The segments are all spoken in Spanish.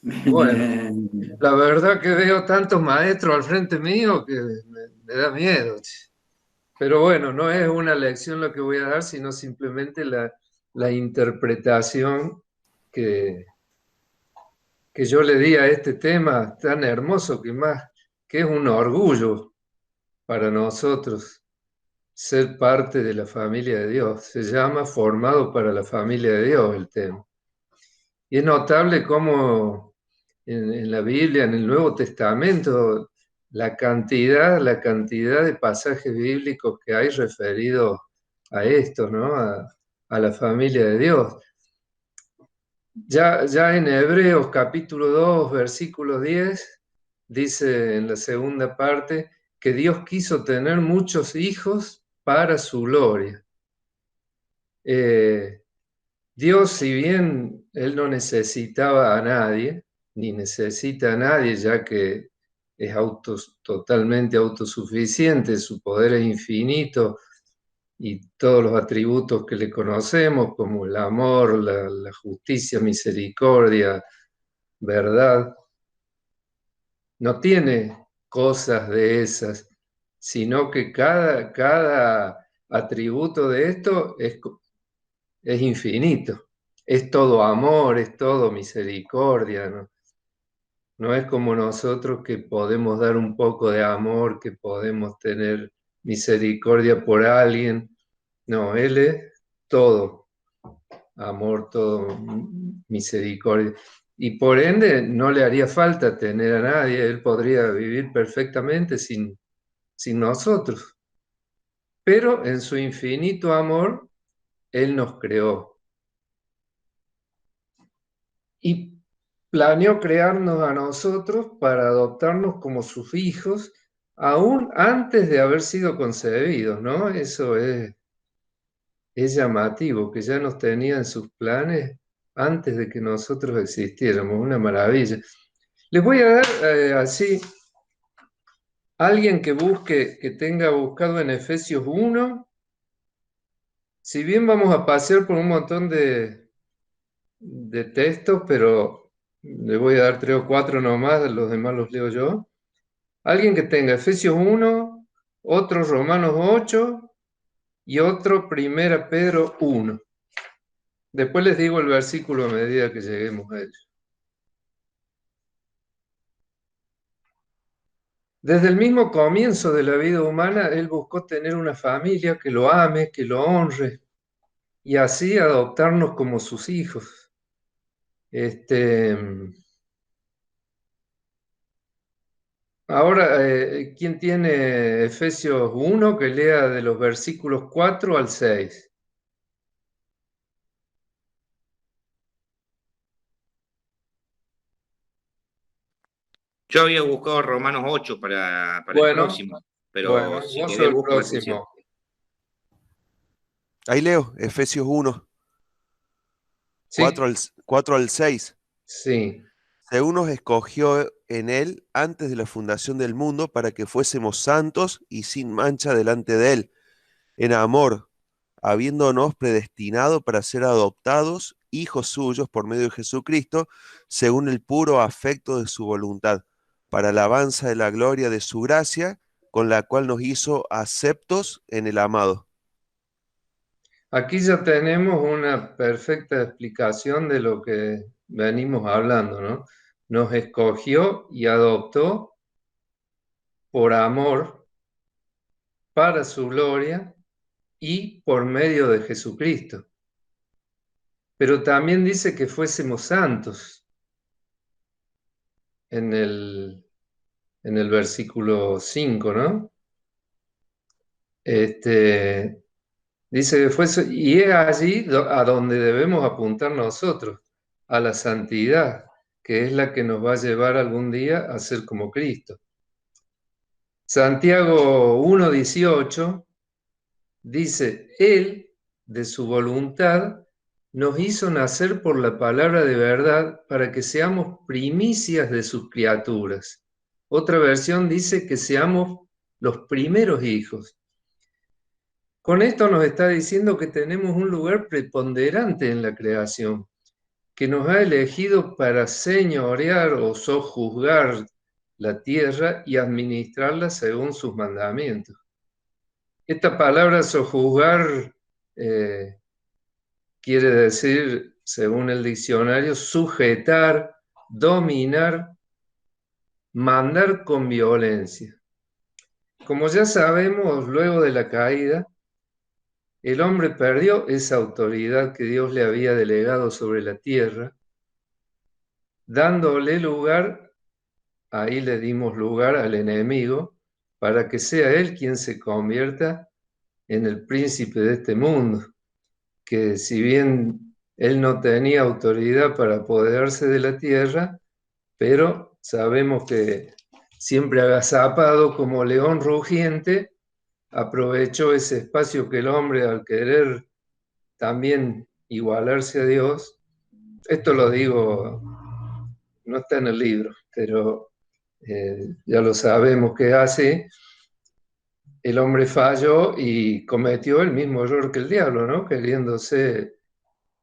Bueno, la verdad que veo tantos maestros al frente mío que me da miedo, che. Pero bueno, no es una lección lo que voy a dar, sino simplemente la interpretación que, que yo le di a este tema tan hermoso que es un orgullo para nosotros ser parte de la familia de Dios. Se llama Formado para la familia de Dios el tema. Y es notable cómo en la Biblia, en el Nuevo Testamento, la cantidad de pasajes bíblicos que hay referidos a esto, ¿no? A la familia de Dios. Ya en Hebreos capítulo 2, versículo 10, dice en la segunda parte que Dios quiso tener muchos hijos para su gloria. Eh, Dios, si bien Él no necesitaba a nadie, ni necesita a nadie, ya que es totalmente autosuficiente, su poder es infinito y todos los atributos que le conocemos, como el amor, la justicia, misericordia, verdad, no tiene cosas de esas, sino que cada atributo de esto es infinito. Es todo amor, es todo misericordia, ¿no? No es como nosotros que podemos dar un poco de amor, que podemos tener misericordia por alguien. No, Él es todo amor, todo misericordia. Y por ende no le haría falta tener a nadie, Él podría vivir perfectamente sin nosotros. Pero en su infinito amor, Él nos creó. Y planeó crearnos a nosotros para adoptarnos como sus hijos, aún antes de haber sido concebidos, ¿no? Eso es llamativo, que ya nos tenía en sus planes antes de que nosotros existiéramos, una maravilla. Les voy a dar así, alguien que busque, que tenga buscado en Efesios 1, si bien vamos a pasear por un montón de textos, pero le voy a dar 3 o 4 nomás, los demás los leo yo. Alguien que tenga Efesios 1, otro Romanos 8 y otro Primera Pedro 1. Después les digo el versículo a medida que lleguemos a ello. Desde el mismo comienzo de la vida humana, él buscó tener una familia que lo ame, que lo honre y así adoptarnos como sus hijos. Este, Ahora, ¿quién tiene Efesios 1 que lea de los versículos 4 al 6? Yo había buscado Romanos 8 para el Bueno, próximo, bueno, pero si vos sos querés el busco Efesios. próximo. Ahí leo, Efesios 1, Sí, 4 al 6. sí. Según nos escogió en él antes de la fundación del mundo para que fuésemos santos y sin mancha delante de él, en amor, habiéndonos predestinado para ser adoptados hijos suyos por medio de Jesucristo, según el puro afecto de su voluntad, para alabanza de la gloria de su gracia, con la cual nos hizo aceptos en el amado. Aquí ya tenemos una perfecta explicación de lo que venimos hablando, ¿no? Nos escogió y adoptó por amor, para su gloria y por medio de Jesucristo. Pero también dice que fuésemos santos en el versículo 5, ¿no? Dice que fuese, y es allí a donde debemos apuntar nosotros, a la santidad, que es la que nos va a llevar algún día a ser como Cristo. Santiago 1:18 dice, Él, de su voluntad, nos hizo nacer por la palabra de verdad para que seamos primicias de sus criaturas. Otra versión dice que seamos los primeros hijos. Con esto nos está diciendo que tenemos un lugar preponderante en la creación, que nos ha elegido para señorear o sojuzgar la tierra y administrarla según sus mandamientos. Esta palabra sojuzgar quiere decir, según el diccionario, sujetar, dominar, mandar con violencia. Como ya sabemos, luego de la caída, el hombre perdió esa autoridad que Dios le había delegado sobre la tierra, dándole lugar, ahí le dimos lugar al enemigo, para que sea él quien se convierta en el príncipe de este mundo, que si bien él no tenía autoridad para apoderarse de la tierra, pero sabemos que siempre agazapado como león rugiente, aprovechó ese espacio que el hombre, al querer también igualarse a Dios, esto lo digo, no está en el libro, pero ya lo sabemos que hace, el hombre falló y cometió el mismo error que el diablo, ¿no? Queriéndose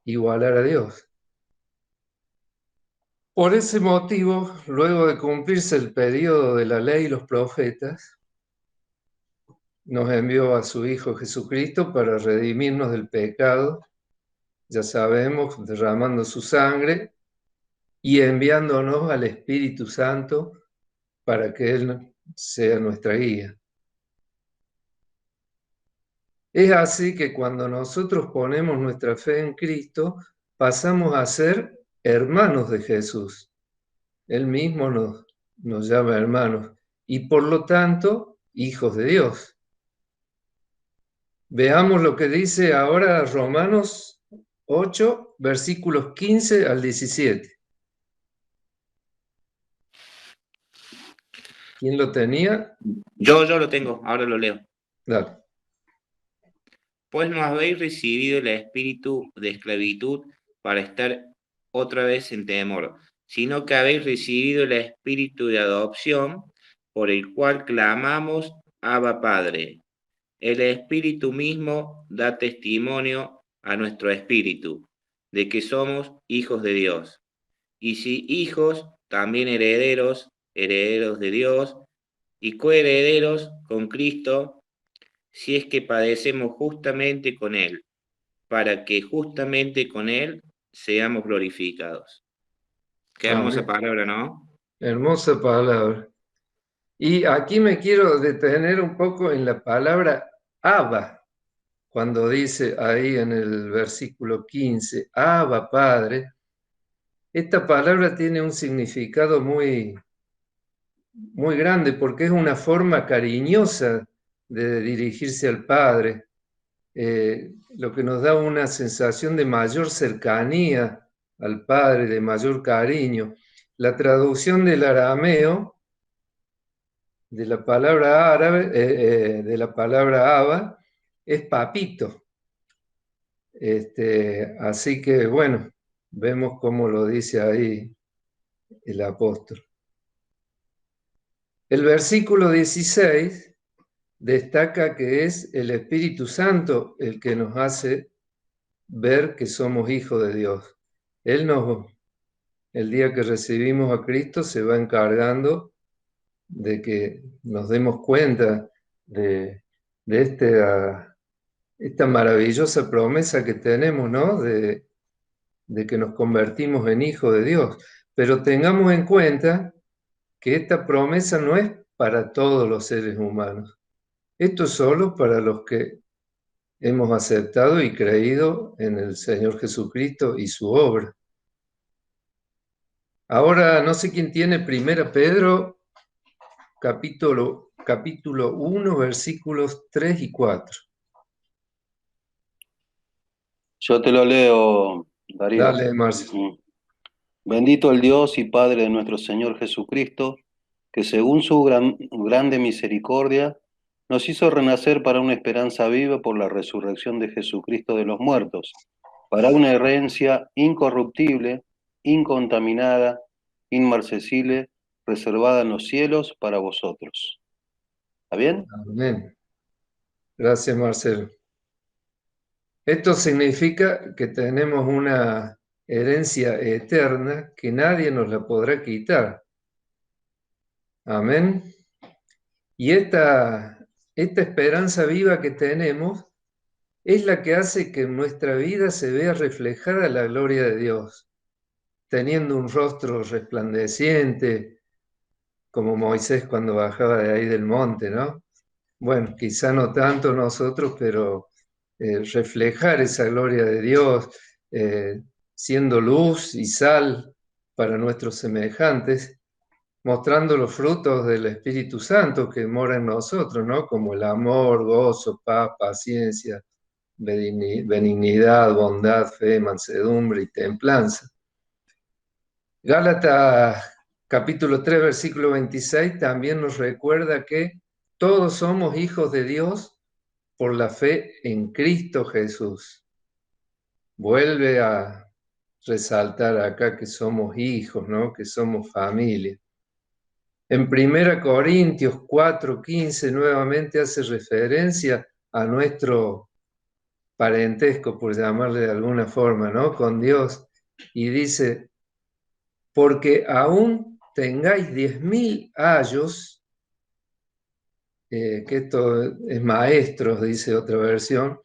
igualar a Dios. Por ese motivo, luego de cumplirse el periodo de la ley y los profetas, nos envió a su Hijo Jesucristo para redimirnos del pecado, ya sabemos, derramando su sangre y enviándonos al Espíritu Santo para que Él sea nuestra guía. Es así que cuando nosotros ponemos nuestra fe en Cristo, pasamos a ser hermanos de Jesús. Él mismo nos llama hermanos y por lo tanto hijos de Dios. Veamos lo que dice ahora Romanos 8, versículos 15 al 17. ¿Quién lo tenía? Yo lo tengo, ahora lo leo. Dale. Pues no habéis recibido el espíritu de esclavitud para estar otra vez en temor, sino que habéis recibido el espíritu de adopción, por el cual clamamos, Abba Padre. El Espíritu mismo da testimonio a nuestro espíritu de que somos hijos de Dios. Y si hijos, también herederos, herederos de Dios y coherederos con Cristo, si es que padecemos justamente con Él, para que justamente con Él seamos glorificados. Qué hermosa palabra, ¿no? Hermosa palabra. Y aquí me quiero detener un poco en la palabra Abba, cuando dice ahí en el versículo 15, Abba, Padre. Esta palabra tiene un significado muy, muy grande porque es una forma cariñosa de dirigirse al Padre, lo que nos da una sensación de mayor cercanía al Padre, de mayor cariño. La traducción del arameo de la palabra árabe, de la palabra Abba, es papito. Así que bueno, vemos cómo lo dice ahí el apóstol. El versículo 16 destaca que es el Espíritu Santo el que nos hace ver que somos hijos de Dios. El día que recibimos a Cristo, se va encargando de que nos demos cuenta de esta maravillosa promesa que tenemos, ¿no? De que nos convertimos en hijos de Dios. Pero tengamos en cuenta que esta promesa no es para todos los seres humanos. Esto es solo para los que hemos aceptado y creído en el Señor Jesucristo y su obra. Ahora, no sé quién tiene 1 Pedro, capítulo 1, versículos 3 y 4. Yo te lo leo, Darío. Dale, Marcelo. Bendito el Dios y Padre de nuestro Señor Jesucristo, que según su grande misericordia nos hizo renacer para una esperanza viva por la resurrección de Jesucristo de los muertos, para una herencia incorruptible, incontaminada, inmarcesible, reservada en los cielos para vosotros. ¿Está bien? Amén. Gracias, Marcelo. Esto significa que tenemos una herencia eterna que nadie nos la podrá quitar. Amén. Y esta esperanza viva que tenemos es la que hace que en nuestra vida se vea reflejada la gloria de Dios, teniendo un rostro resplandeciente, como Moisés cuando bajaba de ahí del monte, ¿no? Bueno, quizá no tanto nosotros, pero reflejar esa gloria de Dios, siendo luz y sal para nuestros semejantes, mostrando los frutos del Espíritu Santo que mora en nosotros, ¿no? Como el amor, gozo, paz, paciencia, benignidad, bondad, fe, mansedumbre y templanza. Gálatas capítulo 3, versículo 26 también nos recuerda que todos somos hijos de Dios por la fe en Cristo Jesús. Vuelve a resaltar acá que somos hijos, ¿no? Que somos familia. En 1 Corintios 4:15 nuevamente hace referencia a nuestro parentesco, por llamarle de alguna forma, ¿no? Con Dios. Y dice, porque aún tengáis 10.000 ayos, que esto es maestros, dice otra versión,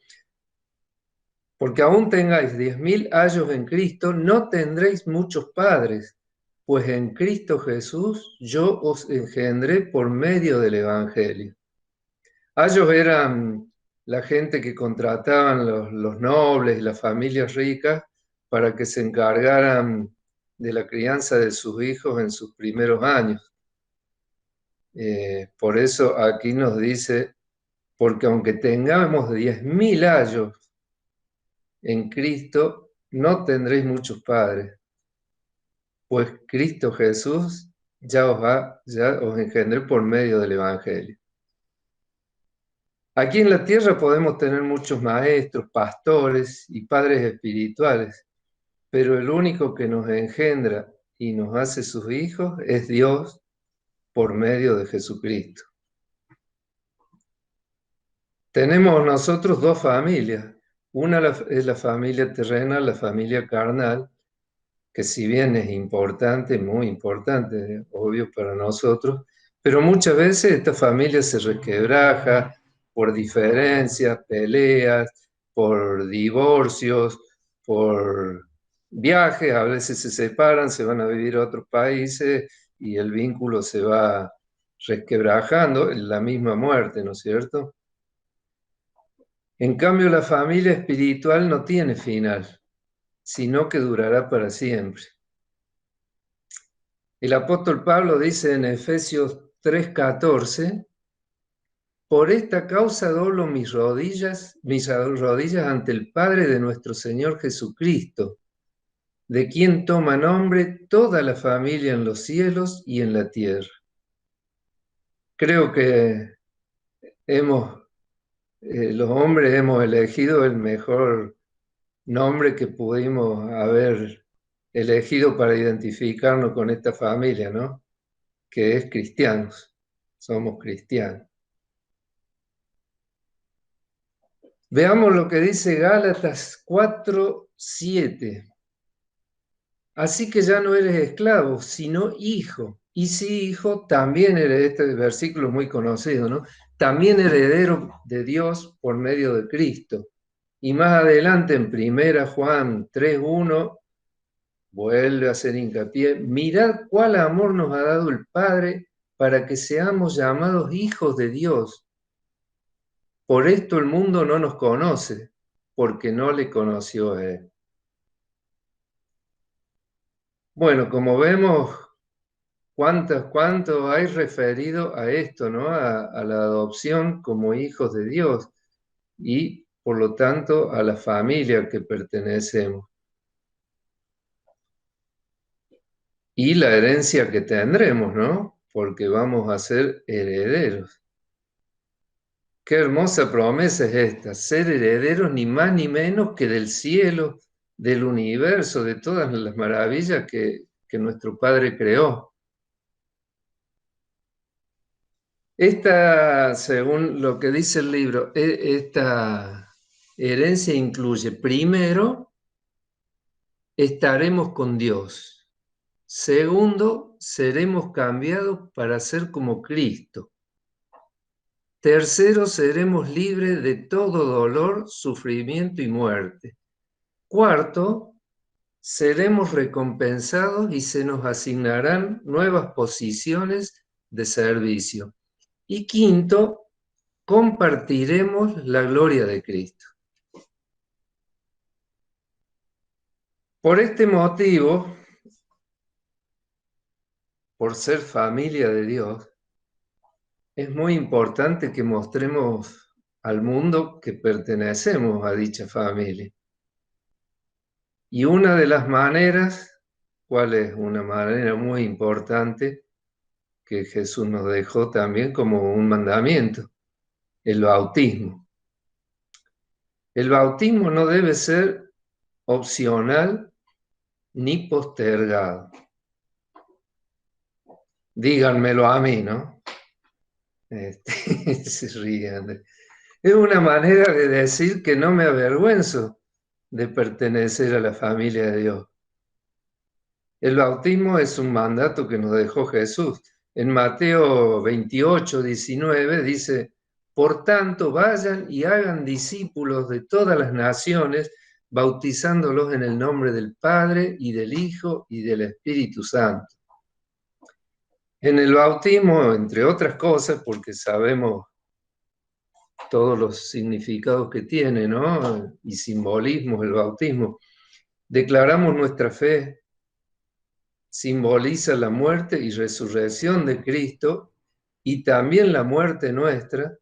porque aún tengáis 10.000 ayos en Cristo, no tendréis muchos padres, pues en Cristo Jesús yo os engendré por medio del Evangelio. Ayos eran la gente que contrataban los nobles y las familias ricas para que se encargaran de la crianza de sus hijos en sus primeros años. Por eso aquí nos dice, porque aunque tengamos 10.000 ayos en Cristo, no tendréis muchos padres, pues Cristo Jesús ya os engendré por medio del Evangelio. Aquí en la tierra podemos tener muchos maestros, pastores y padres espirituales, pero el único que nos engendra y nos hace sus hijos es Dios por medio de Jesucristo. Tenemos nosotros dos familias. Una es la familia terrena, la familia carnal, que si bien es importante, muy importante, obvio para nosotros, pero muchas veces esta familia se resquebraja por diferencias, peleas, por divorcios, por viajes, a veces se separan, se van a vivir a otros países y el vínculo se va resquebrajando en la misma muerte, ¿no es cierto? En cambio, la familia espiritual no tiene final, sino que durará para siempre. El apóstol Pablo dice en Efesios 3:14, por esta causa doblo mis rodillas ante el Padre de nuestro Señor Jesucristo, de quien toma nombre toda la familia en los cielos y en la tierra. Creo que los hombres hemos elegido el mejor nombre que pudimos haber elegido para identificarnos con esta familia, ¿no? Que es cristianos, somos cristianos. Veamos lo que dice Gálatas 4:7. Así que ya no eres esclavo, sino hijo. Y si hijo, también eres, este versículo es muy conocido, ¿no? También heredero de Dios por medio de Cristo. Y más adelante en 1 Juan 3:1, vuelve a hacer hincapié, mirad cuál amor nos ha dado el Padre para que seamos llamados hijos de Dios. Por esto el mundo no nos conoce, porque no le conoció a Él. Bueno, como vemos, cuánto hay referido a esto, ¿no? A la adopción como hijos de Dios y, por lo tanto, a la familia que pertenecemos. Y la herencia que tendremos, ¿no? Porque vamos a ser herederos. Qué hermosa promesa es esta, ser herederos ni más ni menos que del cielo, del universo, de todas las maravillas que nuestro Padre creó. Esta, según lo que dice el libro, esta herencia incluye primero estaremos con Dios. Segundo, seremos cambiados para ser como Cristo. Tercero, seremos libres de todo dolor, sufrimiento y muerte. Cuarto, seremos recompensados y se nos asignarán nuevas posiciones de servicio. Y quinto, compartiremos la gloria de Cristo. Por este motivo, por ser familia de Dios, es muy importante que mostremos al mundo que pertenecemos a dicha familia. Y una de las maneras, ¿cuál es una manera muy importante que Jesús nos dejó también como un mandamiento? El bautismo. El bautismo no debe ser opcional ni postergado. Díganmelo a mí, ¿no? Se ríen. Es una manera de decir que no me avergüenzo de pertenecer a la familia de Dios. El bautismo es un mandato que nos dejó Jesús. En Mateo 28, 19 dice: por tanto, vayan y hagan discípulos de todas las naciones, bautizándolos en el nombre del Padre y del Hijo y del Espíritu Santo. En el bautismo, entre otras cosas, porque sabemos todos los significados que tiene, ¿no? Y simbolismos el bautismo, declaramos nuestra fe, simboliza la muerte y resurrección de Cristo y también la muerte nuestra,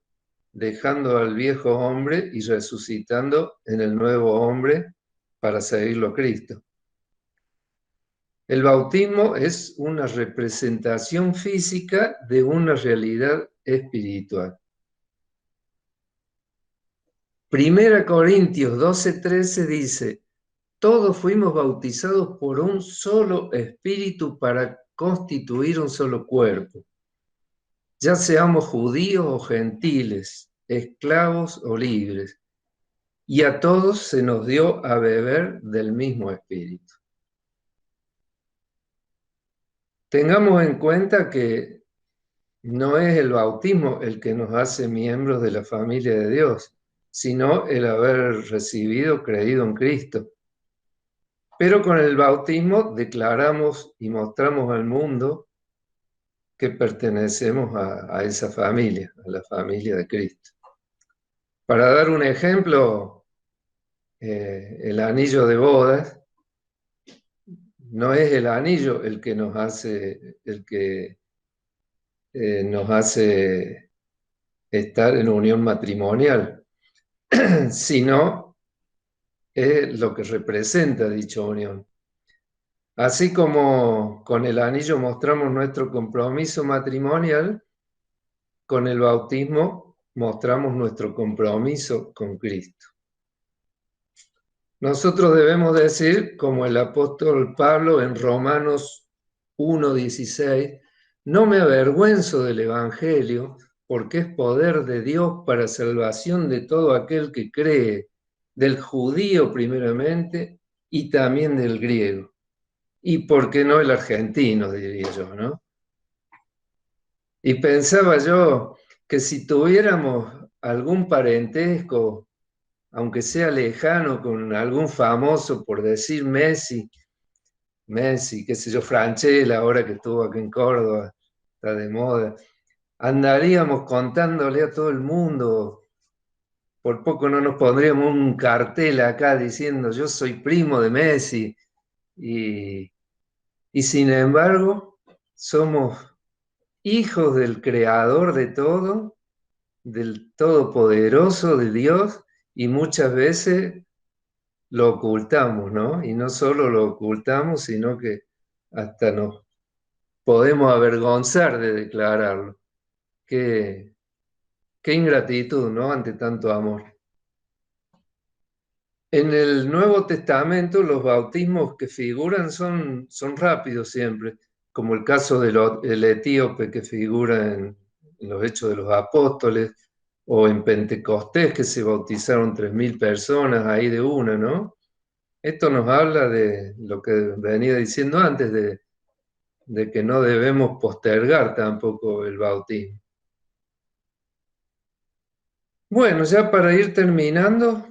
dejando al viejo hombre y resucitando en el nuevo hombre para seguirlo a Cristo. El bautismo es una representación física de una realidad espiritual. Primera Corintios 12:13 dice: todos fuimos bautizados por un solo espíritu para constituir un solo cuerpo, ya seamos judíos o gentiles, esclavos o libres, y a todos se nos dio a beber del mismo espíritu. Tengamos en cuenta que no es el bautismo el que nos hace miembros de la familia de Dios, sino el haber recibido, creído en Cristo. Pero con el bautismo declaramos y mostramos al mundo que pertenecemos a esa familia, a la familia de Cristo. Para dar un ejemplo, el anillo de bodas no es el anillo el que nos hace, nos hace estar en unión matrimonial, sino es lo que representa dicha unión. Así como con el anillo mostramos nuestro compromiso matrimonial, con el bautismo mostramos nuestro compromiso con Cristo. Nosotros debemos decir, como el apóstol Pablo en Romanos 1:16, no me avergüenzo del Evangelio, porque es poder de Dios para salvación de todo aquel que cree, del judío primeramente y también del griego. Y por qué no el argentino, diría yo, ¿no? Y pensaba yo que si tuviéramos algún parentesco, aunque sea lejano, con algún famoso, por decir Messi, qué sé yo, Francella, ahora que estuvo aquí en Córdoba, está de moda, andaríamos contándole a todo el mundo, por poco no nos pondríamos un cartel acá diciendo yo soy primo de Messi, y sin embargo somos hijos del Creador de todo, del Todopoderoso, de Dios, y muchas veces lo ocultamos, ¿no? Y no solo lo ocultamos, sino que hasta nos podemos avergonzar de declararlo. Qué ingratitud, ¿no? Ante tanto amor. En el Nuevo Testamento los bautismos que figuran son rápidos siempre, como el caso del etíope que figura en los Hechos de los Apóstoles, o en Pentecostés que se bautizaron 3.000 personas ahí de una, ¿no? Esto nos habla de lo que venía diciendo antes, de que no debemos postergar tampoco el bautismo. Bueno, ya para ir terminando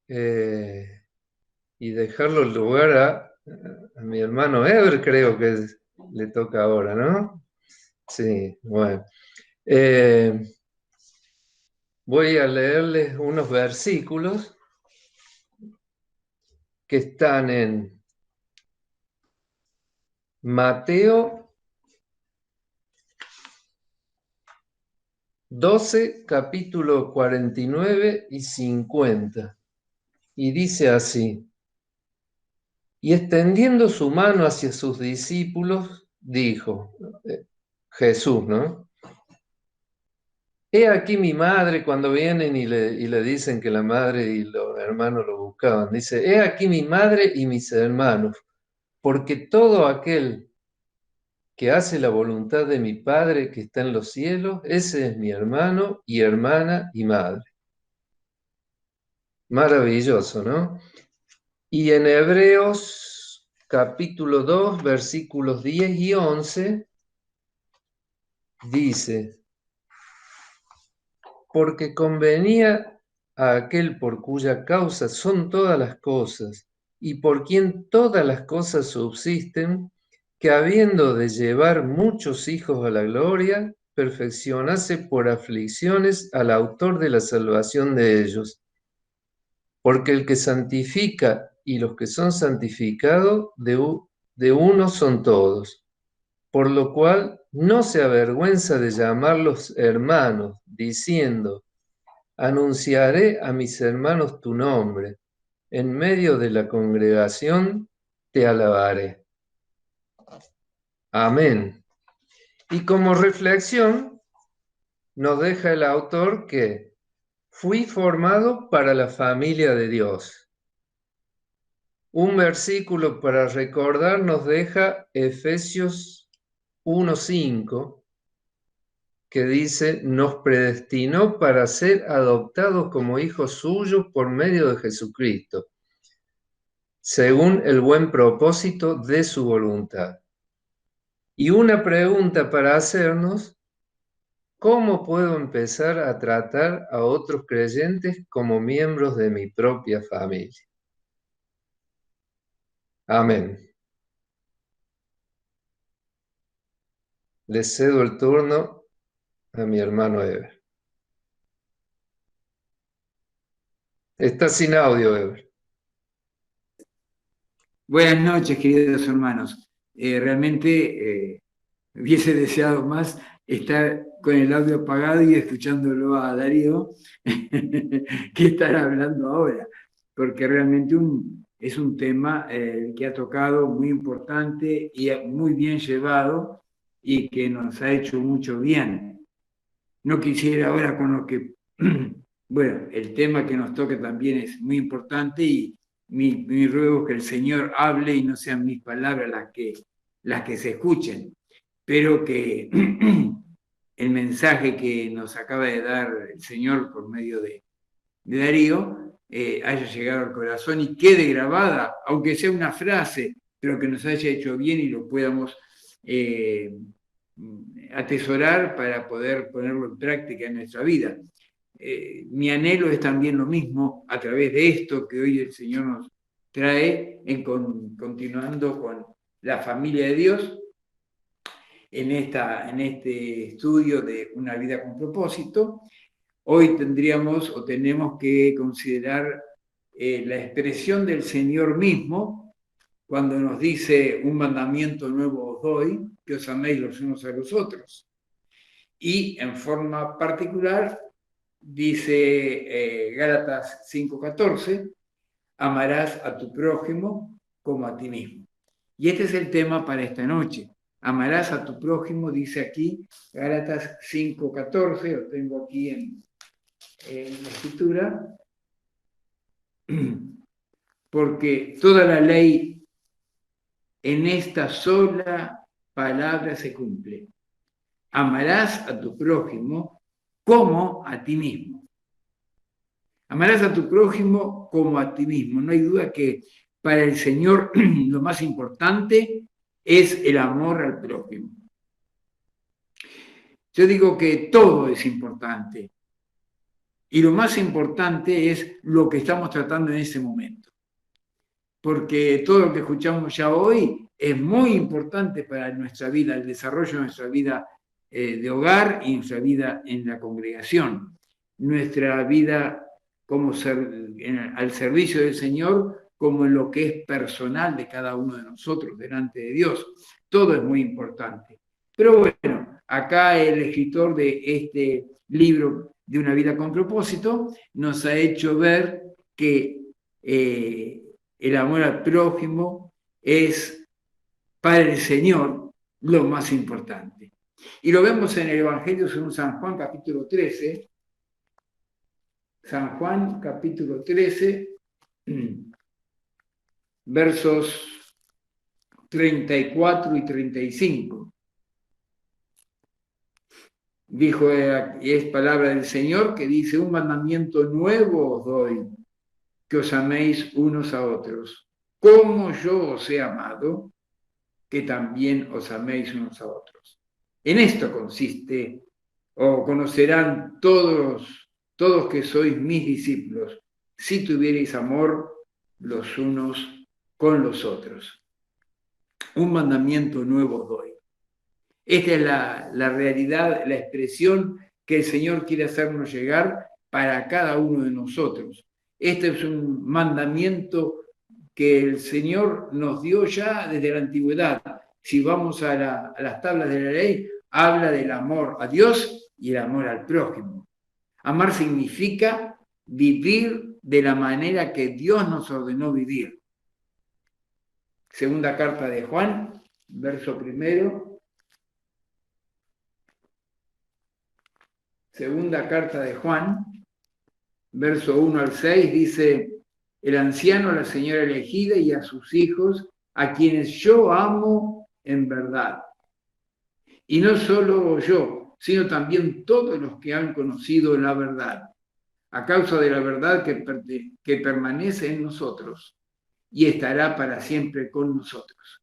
y dejarlo el lugar a mi hermano Ever, creo que le toca ahora, ¿no? Sí, bueno. Voy a leerles unos versículos que están en Mateo 12, capítulo 49 y 50. Y dice así: y extendiendo su mano hacia sus discípulos, dijo, Jesús, ¿no? He aquí mi madre, cuando vienen y le dicen que la madre y los hermanos lo buscaban. Dice, he aquí mi madre y mis hermanos, porque todo aquel que hace la voluntad de mi Padre que está en los cielos, ese es mi hermano y hermana y madre. Maravilloso, ¿no? Y en Hebreos capítulo 2, versículos 10 y 11, dice, porque convenía a aquel por cuya causa son todas las cosas, y por quien todas las cosas subsisten, que habiendo de llevar muchos hijos a la gloria, perfeccionase por aflicciones al autor de la salvación de ellos. Porque el que santifica y los que son santificados, de uno son todos. Por lo cual no se avergüenza de llamarlos hermanos, diciendo, anunciaré a mis hermanos tu nombre, en medio de la congregación te alabaré. Amén. Y como reflexión nos deja el autor que fui formado para la familia de Dios. Un versículo para recordar nos deja Efesios 1:5, que dice, nos predestinó para ser adoptados como hijos suyos por medio de Jesucristo, según el buen propósito de su voluntad. Y una pregunta para hacernos, ¿cómo puedo empezar a tratar a otros creyentes como miembros de mi propia familia? Amén. Le cedo el turno a mi hermano Ever. Está sin audio, Ever. Buenas noches, queridos hermanos. Realmente hubiese deseado más estar con el audio apagado y escuchándolo a Darío que estar hablando ahora, porque realmente es un tema que ha tocado muy importante y muy bien llevado y que nos ha hecho mucho bien. No quisiera ahora con lo que, bueno, el tema que nos toca también es muy importante y mi ruego es que el Señor hable y no sean mis palabras las que se escuchen, pero que el mensaje que nos acaba de dar el Señor por medio de Darío haya llegado al corazón y quede grabada, aunque sea una frase, pero que nos haya hecho bien y lo podamos atesorar para poder ponerlo en práctica en nuestra vida. Mi anhelo es también lo mismo a través de esto que hoy el Señor nos trae, continuando con la familia de Dios, en este estudio de una vida con propósito. Hoy tendríamos o tenemos que considerar la expresión del Señor mismo cuando nos dice un mandamiento nuevo os doy, que os améis los unos a los otros. Y en forma particular dice Gálatas 5:14, amarás a tu prójimo como a ti mismo. Y este es el tema para esta noche. Amarás a tu prójimo, dice aquí Gálatas 5:14, lo tengo aquí en la escritura, porque toda la ley en esta sola palabra se cumple. Amarás a tu prójimo como a ti mismo. Amarás a tu prójimo como a ti mismo. No hay duda que para el Señor lo más importante es el amor al prójimo. Yo digo que todo es importante. Y lo más importante es lo que estamos tratando en ese momento. Porque todo lo que escuchamos ya hoy es muy importante para nuestra vida, el desarrollo de nuestra vida de hogar y nuestra vida en la congregación. Nuestra vida como al servicio del Señor, como en lo que es personal de cada uno de nosotros delante de Dios. Todo es muy importante. Pero bueno, acá el escritor de este libro de Una vida con propósito nos ha hecho ver que el amor al prójimo es para el Señor lo más importante. Y lo vemos en el Evangelio según San Juan, capítulo 13. San Juan, capítulo 13, versos 34 y 35. Dijo, y es palabra del Señor que dice: un mandamiento nuevo os doy, que os améis unos a otros, como yo os he amado, que también os améis unos a otros. En esto consiste, o conocerán todos que sois mis discípulos, si tuviereis amor los unos con los otros. Un mandamiento nuevo os doy. Esta es la realidad, la expresión que el Señor quiere hacernos llegar para cada uno de nosotros. Este es un mandamiento que el Señor nos dio ya desde la antigüedad. Si vamos a las tablas de la ley, habla del amor a Dios y el amor al prójimo. Amar significa vivir de la manera que Dios nos ordenó vivir. Segunda carta de Juan, verso primero. Segunda carta de Juan, verso 1 al 6, dice: el anciano a la señora elegida y a sus hijos, a quienes yo amo en verdad. Y no solo yo, sino también todos los que han conocido la verdad, a causa de la verdad que permanece en nosotros y estará para siempre con nosotros.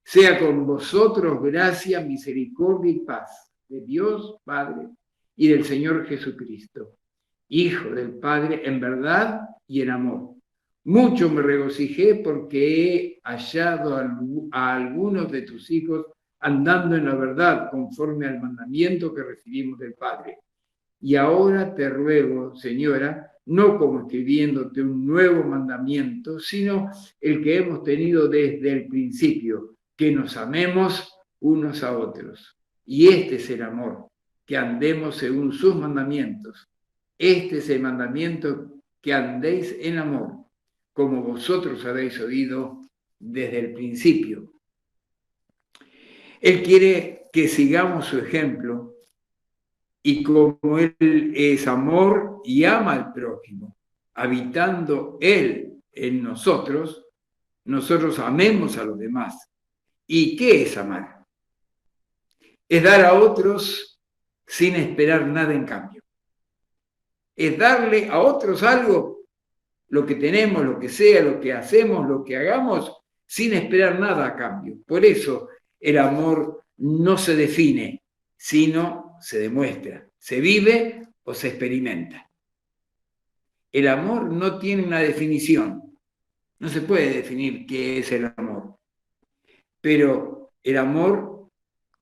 Sea con vosotros gracia, misericordia y paz de Dios Padre y del Señor Jesucristo, Hijo del Padre, en verdad y en amor. Mucho me regocijé porque he hallado a algunos de tus hijos andando en la verdad, conforme al mandamiento que recibimos del Padre. Y ahora te ruego, Señora, no como escribiéndote un nuevo mandamiento, sino el que hemos tenido desde el principio, que nos amemos unos a otros. Y este es el amor, que andemos según sus mandamientos. Este es el mandamiento, que andéis en amor, como vosotros habéis oído desde el principio. Él quiere que sigamos su ejemplo, y como Él es amor y ama al prójimo, habitando Él en nosotros, nosotros amemos a los demás. ¿Y qué es amar? Es dar a otros sin esperar nada en cambio. Es darle a otros algo, lo que tenemos, lo que sea, lo que hacemos, lo que hagamos, sin esperar nada a cambio. Por eso el amor no se define, sino se demuestra, se vive o se experimenta. El amor no tiene una definición, no se puede definir qué es el amor, pero el amor,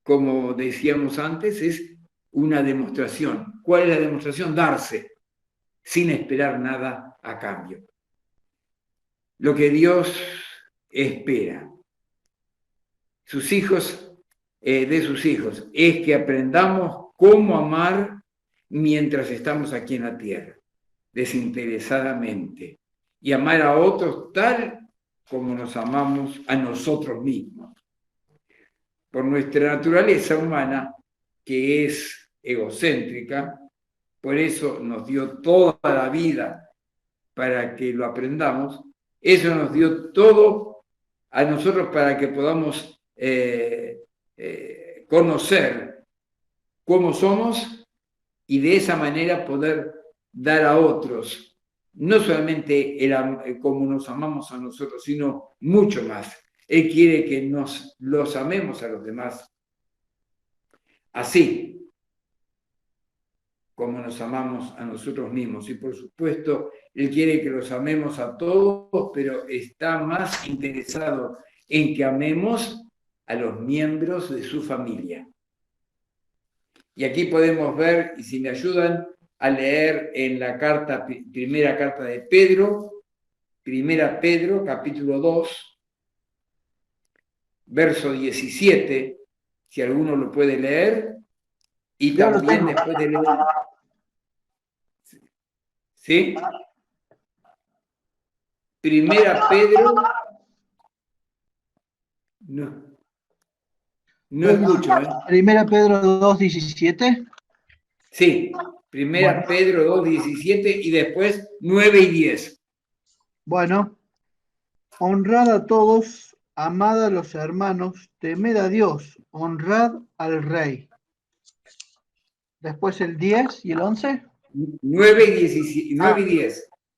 como decíamos antes, es una demostración. ¿Cuál es la demostración? Darse, sin esperar nada a cambio. Lo que Dios espera sus hijos, de sus hijos, es que aprendamos cómo amar mientras estamos aquí en la tierra, desinteresadamente, y amar a otros tal como nos amamos a nosotros mismos. Por nuestra naturaleza humana, que es egocéntrica, por eso nos dio toda la vida para que lo aprendamos. Eso nos dio todo a nosotros para que podamos conocer cómo somos y de esa manera poder dar a otros no solamente como nos amamos a nosotros, sino mucho más. Él quiere que los amemos a los demás así como nos amamos a nosotros mismos. Y por supuesto, Él quiere que los amemos a todos, pero está más interesado en que amemos a los miembros de su familia. Y aquí podemos ver, y si me ayudan a leer en la primera carta de Pedro, primera Pedro, capítulo 2, verso 17, si alguno lo puede leer, y Yo lo también tengo. después de leer. ¿Sí? Primera Pedro. No escucho, ¿eh? Primera Pedro 2:17. Sí, primera Bueno. Pedro 2:17 y después 9 y 10. Bueno, honrad a todos, amad a los hermanos, temed a Dios, honrad al Rey. Después el 10 y el 11. 9 y 10.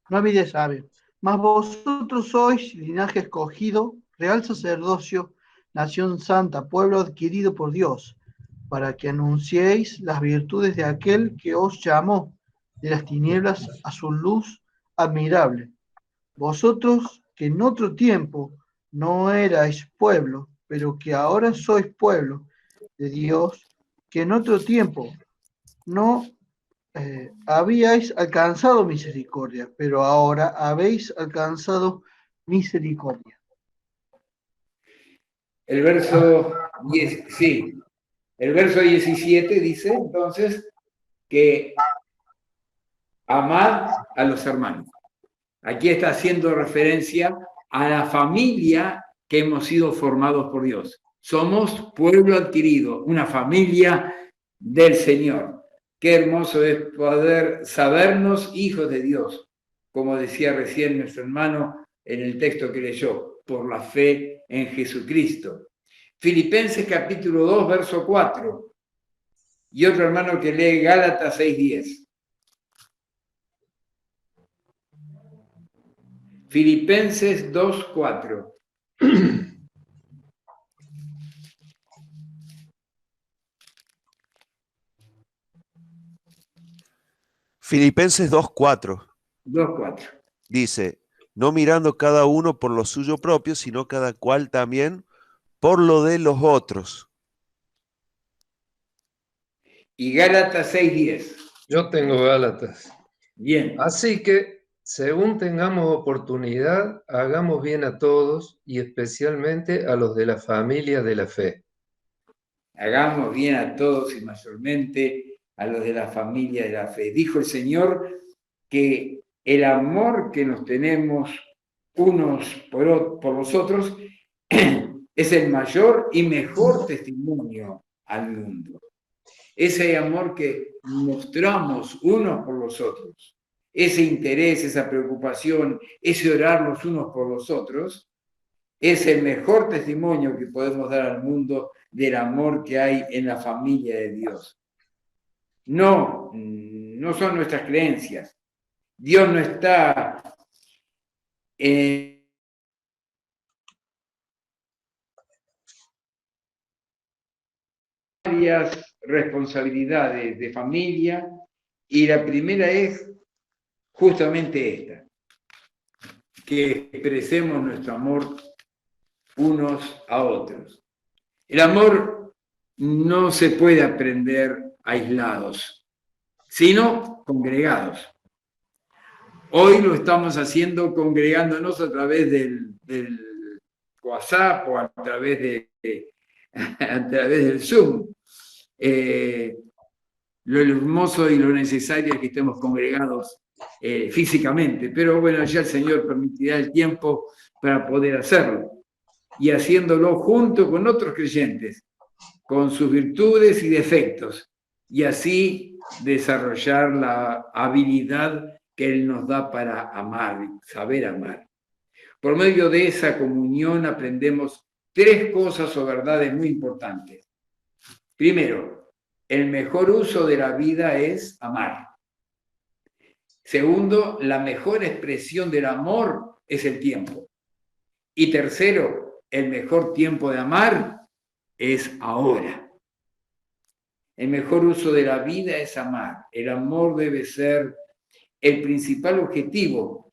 9 y 10, sabe. Mas vosotros sois linaje escogido, real sacerdocio, nación santa, pueblo adquirido por Dios, para que anunciéis las virtudes de aquel que os llamó de las tinieblas a su luz admirable. Vosotros que en otro tiempo no erais pueblo, pero que ahora sois pueblo de Dios, que en otro tiempo no habíais alcanzado misericordia, pero ahora habéis alcanzado misericordia. El verso 10, sí. El verso 17 dice entonces que amad a los hermanos. Aquí está haciendo referencia a la familia que hemos sido formados por Dios. Somos pueblo adquirido, una familia del Señor. Qué hermoso es poder sabernos hijos de Dios, como decía recién nuestro hermano en el texto que leyó, por la fe en Jesucristo. Filipenses capítulo 2, verso 4. Y otro hermano que lee Gálatas 6:10. Filipenses 2:4. Filipenses 2:4 2:4. dice, no mirando cada uno por lo suyo propio, sino cada cual también por lo de los otros. Y Gálatas 6:10. Yo tengo Gálatas. Bien. Así que, según tengamos oportunidad, hagamos bien a todos y especialmente a los de la familia de la fe. Hagamos bien a todos y mayormente a los de la familia de la fe. Dijo el Señor que el amor que nos tenemos unos por los otros es el mayor y mejor testimonio al mundo. Ese amor que mostramos unos por los otros, ese interés, esa preocupación, ese orar los unos por los otros, es el mejor testimonio que podemos dar al mundo del amor que hay en la familia de Dios. No son nuestras creencias. Dios no está en varias responsabilidades de familia y la primera es justamente esta, que expresemos nuestro amor unos a otros. El amor no se puede aprender aislados, sino congregados. Hoy lo estamos haciendo congregándonos a través del WhatsApp o a través del Zoom. Lo hermoso y lo necesario es que estemos congregados físicamente, pero bueno, ya el Señor permitirá el tiempo para poder hacerlo, y haciéndolo junto con otros creyentes, con sus virtudes y defectos, y así desarrollar la habilidad que Él nos da para amar, saber amar. Por medio de esa comunión aprendemos 3 cosas o verdades muy importantes. Primero, el mejor uso de la vida es amar. Segundo, la mejor expresión del amor es el tiempo. Y tercero, el mejor tiempo de amar es ahora. El mejor uso de la vida es amar. El amor debe ser el principal objetivo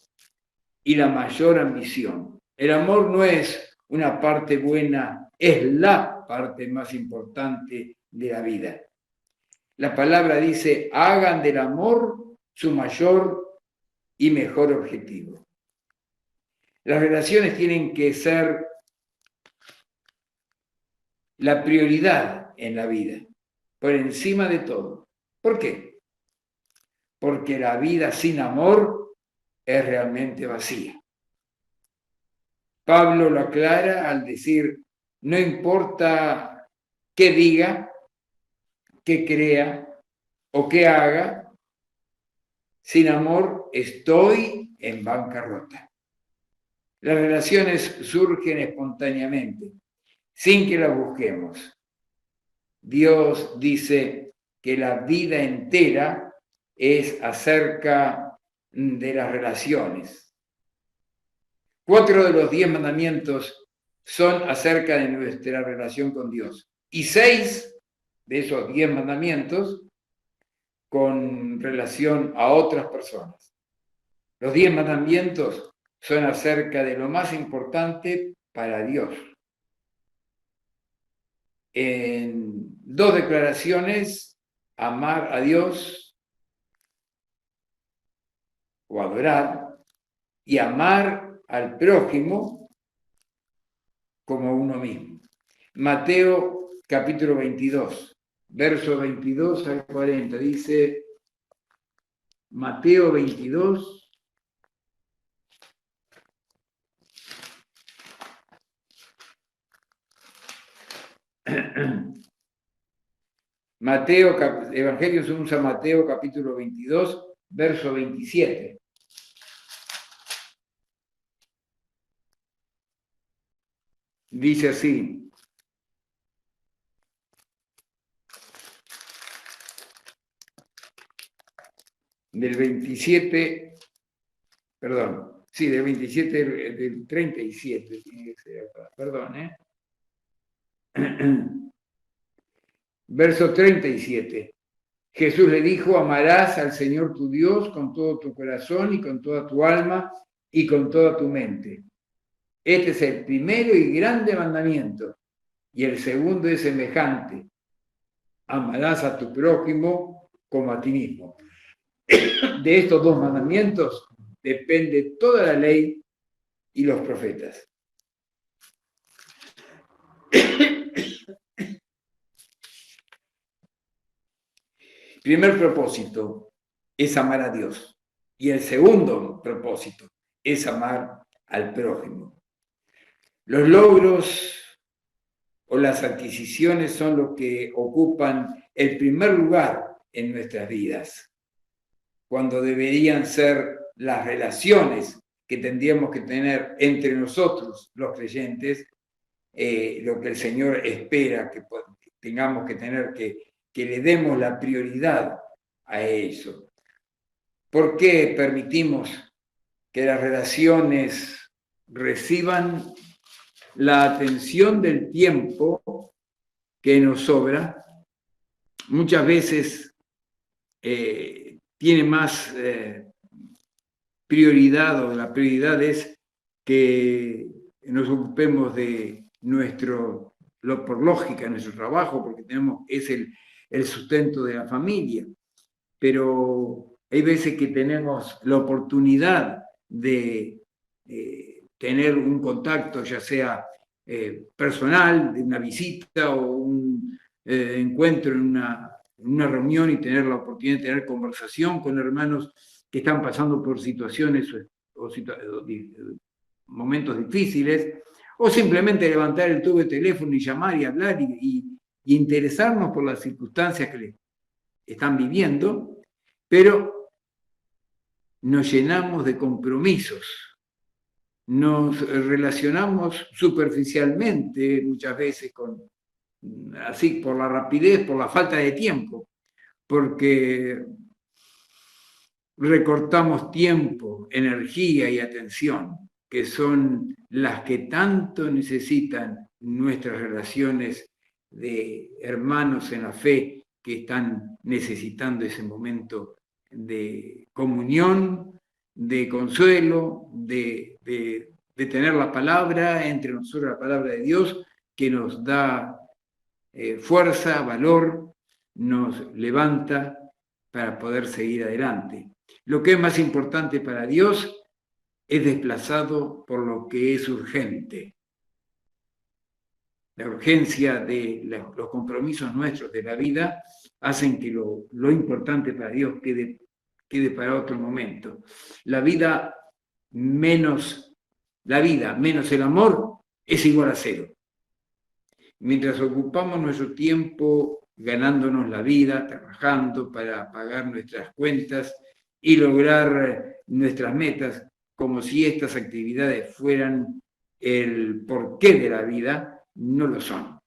y la mayor ambición. El amor no es una parte buena, es la parte más importante de la vida. La palabra dice, hagan del amor su mayor y mejor objetivo. Las relaciones tienen que ser la prioridad en la vida, por encima de todo. ¿Por qué? Porque la vida sin amor es realmente vacía. Pablo lo aclara al decir, no importa qué diga, qué crea o qué haga, sin amor estoy en bancarrota. Las relaciones surgen espontáneamente, sin que las busquemos. Dios dice que la vida entera es acerca de las relaciones. 4 de los 10 mandamientos son acerca de nuestra relación con Dios. Y 6 de esos 10 mandamientos con relación a otras personas. Los 10 mandamientos son acerca de lo más importante para Dios. En 2 declaraciones, amar a Dios o adorar y amar al prójimo como uno mismo. Mateo capítulo 22, versos 22 al 40, dice Mateo 22, Evangelio según San Mateo, capítulo 22, verso 27. Dice así. Del 27, perdón, sí, del 27, del 37, tiene que ser acá, perdón, Verso 37. Jesús le dijo, amarás al Señor tu Dios con todo tu corazón y con toda tu alma y con toda tu mente. Este es el primero y grande mandamiento. Y el segundo es semejante. Amarás a tu prójimo como a ti mismo. De estos 2 mandamientos depende toda la ley y los profetas. Primer propósito es amar a Dios y el segundo propósito es amar al prójimo. Los logros o las adquisiciones son los que ocupan el primer lugar en nuestras vidas, cuando deberían ser las relaciones que tendríamos que tener entre nosotros, los creyentes, lo que el Señor espera que tengamos que tener, que le demos la prioridad a eso. ¿Por qué permitimos que las relaciones reciban la atención del tiempo que nos sobra? Muchas veces tiene más prioridad, o la prioridad es que nos ocupemos de por lógica, nuestro trabajo, porque es el sustento de la familia. Pero hay veces que tenemos la oportunidad de tener un contacto, ya sea personal, de una visita o un encuentro en una reunión y tener la oportunidad de tener conversación con hermanos que están pasando por situaciones o momentos difíciles, o simplemente levantar el tubo de teléfono y llamar y hablar y interesarnos por las circunstancias que le están viviendo, pero nos llenamos de compromisos, nos relacionamos superficialmente muchas veces así por la rapidez, por la falta de tiempo, porque recortamos tiempo, energía y atención, que son las que tanto necesitan nuestras relaciones de hermanos en la fe que están necesitando ese momento de comunión, de consuelo, de tener la palabra entre nosotros, la palabra de Dios, que nos da fuerza, valor, nos levanta para poder seguir adelante. Lo que es más importante para Dios es desplazado por lo que es urgente. La urgencia de los compromisos nuestros de la vida hacen que lo importante para Dios quede para otro momento. La vida menos el amor es igual a cero. Mientras ocupamos nuestro tiempo ganándonos la vida, trabajando para pagar nuestras cuentas y lograr nuestras metas, como si estas actividades fueran el porqué de la vida, no lo son.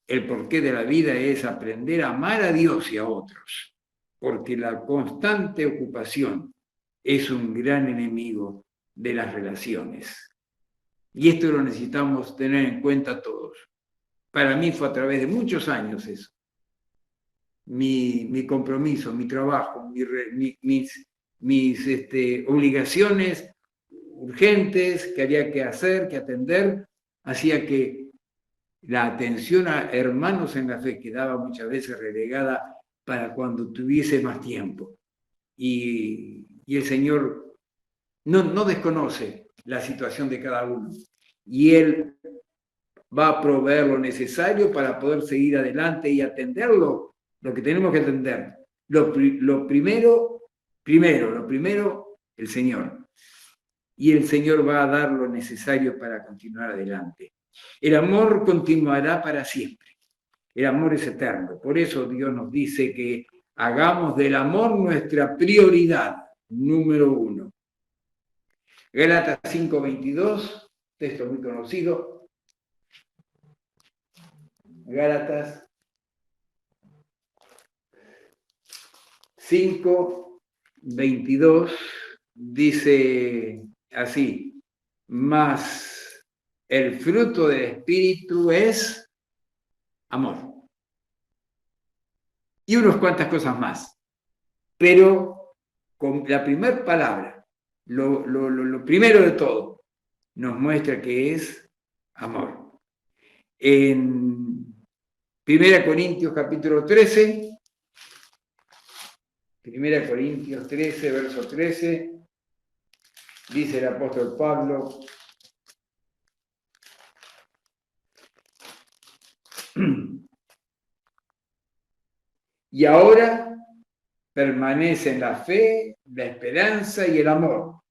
El porqué de la vida es aprender a amar a Dios y a otros, porque la constante ocupación es un gran enemigo de las relaciones. Y esto lo necesitamos tener en cuenta todos. Para mí fue a través de muchos años eso. Mi compromiso, mi trabajo, mis obligaciones urgentes que había que hacer, que atender, hacía que la atención a hermanos en la fe quedaba muchas veces relegada para cuando tuviese más tiempo. Y el Señor no desconoce la situación de cada uno. Y Él va a proveer lo necesario para poder seguir adelante y atenderlo, lo que tenemos que atender. Lo primero, el Señor. Y el Señor va a dar lo necesario para continuar adelante. El amor continuará para siempre. El amor es eterno. Por eso Dios nos dice que hagamos del amor nuestra prioridad, número 1. Gálatas 5:22, texto muy conocido. Gálatas 5:22 dice así: mas el fruto del Espíritu es amor. Y unas cuantas cosas más. Pero con la primera palabra, lo primero de todo, nos muestra que es amor. En 1 Corintios capítulo 13, 1 Corintios 13, verso 13, dice el apóstol Pablo: y ahora permanecen la fe, la esperanza y el amor.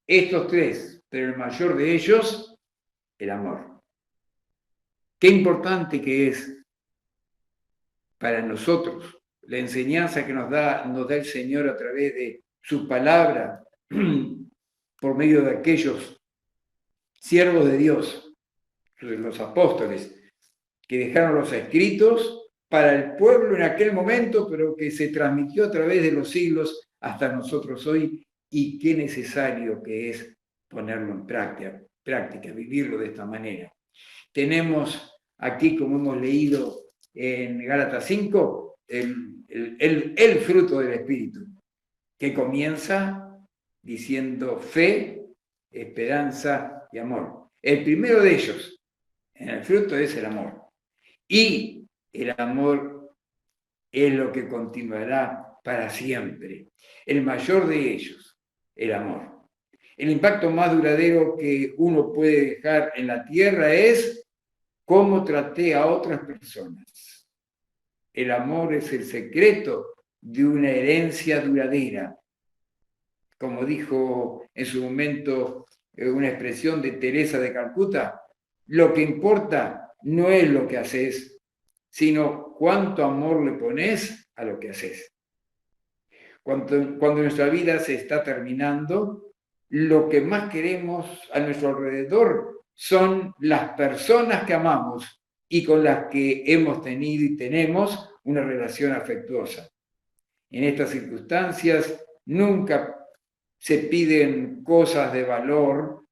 Estos tres, pero el mayor de ellos, el amor. Qué importante que es para nosotros la enseñanza que nos da el Señor a través de su palabra, por medio de aquellos siervos de Dios, los apóstoles, que dejaron los escritos para el pueblo en aquel momento, pero que se transmitió a través de los siglos hasta nosotros hoy, y qué necesario que es ponerlo en práctica, vivirlo de esta manera. Tenemos aquí, como hemos leído en Gálatas 5, el fruto del Espíritu, que comienza diciendo fe, esperanza y amor. El primero de ellos, en el fruto, es el amor. Y el amor es lo que continuará para siempre. El mayor de ellos, el amor. El impacto más duradero que uno puede dejar en la tierra es cómo traté a otras personas. El amor es el secreto de una herencia duradera. Como dijo en su momento una expresión de Teresa de Calcuta, lo que importa no es lo que haces, sino cuánto amor le pones a lo que haces. Cuando nuestra vida se está terminando, lo que más queremos a nuestro alrededor son las personas que amamos y con las que hemos tenido y tenemos una relación afectuosa. En estas circunstancias, nunca se piden cosas de valor,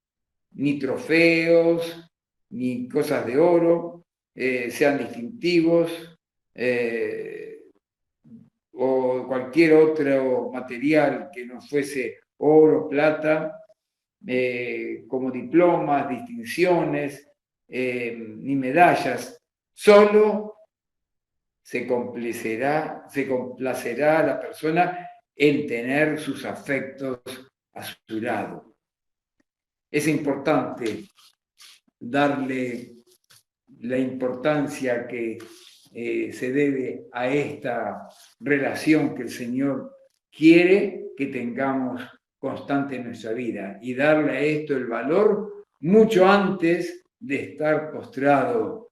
ni trofeos, ni cosas de oro, sean distintivos, o cualquier otro material que no fuese oro, plata, como diplomas, distinciones, ni medallas. Solo se complacerá a la persona en tener sus afectos a su lado. Es importante darle la importancia que se debe a esta relación que el Señor quiere que tengamos constante en nuestra vida y darle a esto el valor mucho antes de estar postrado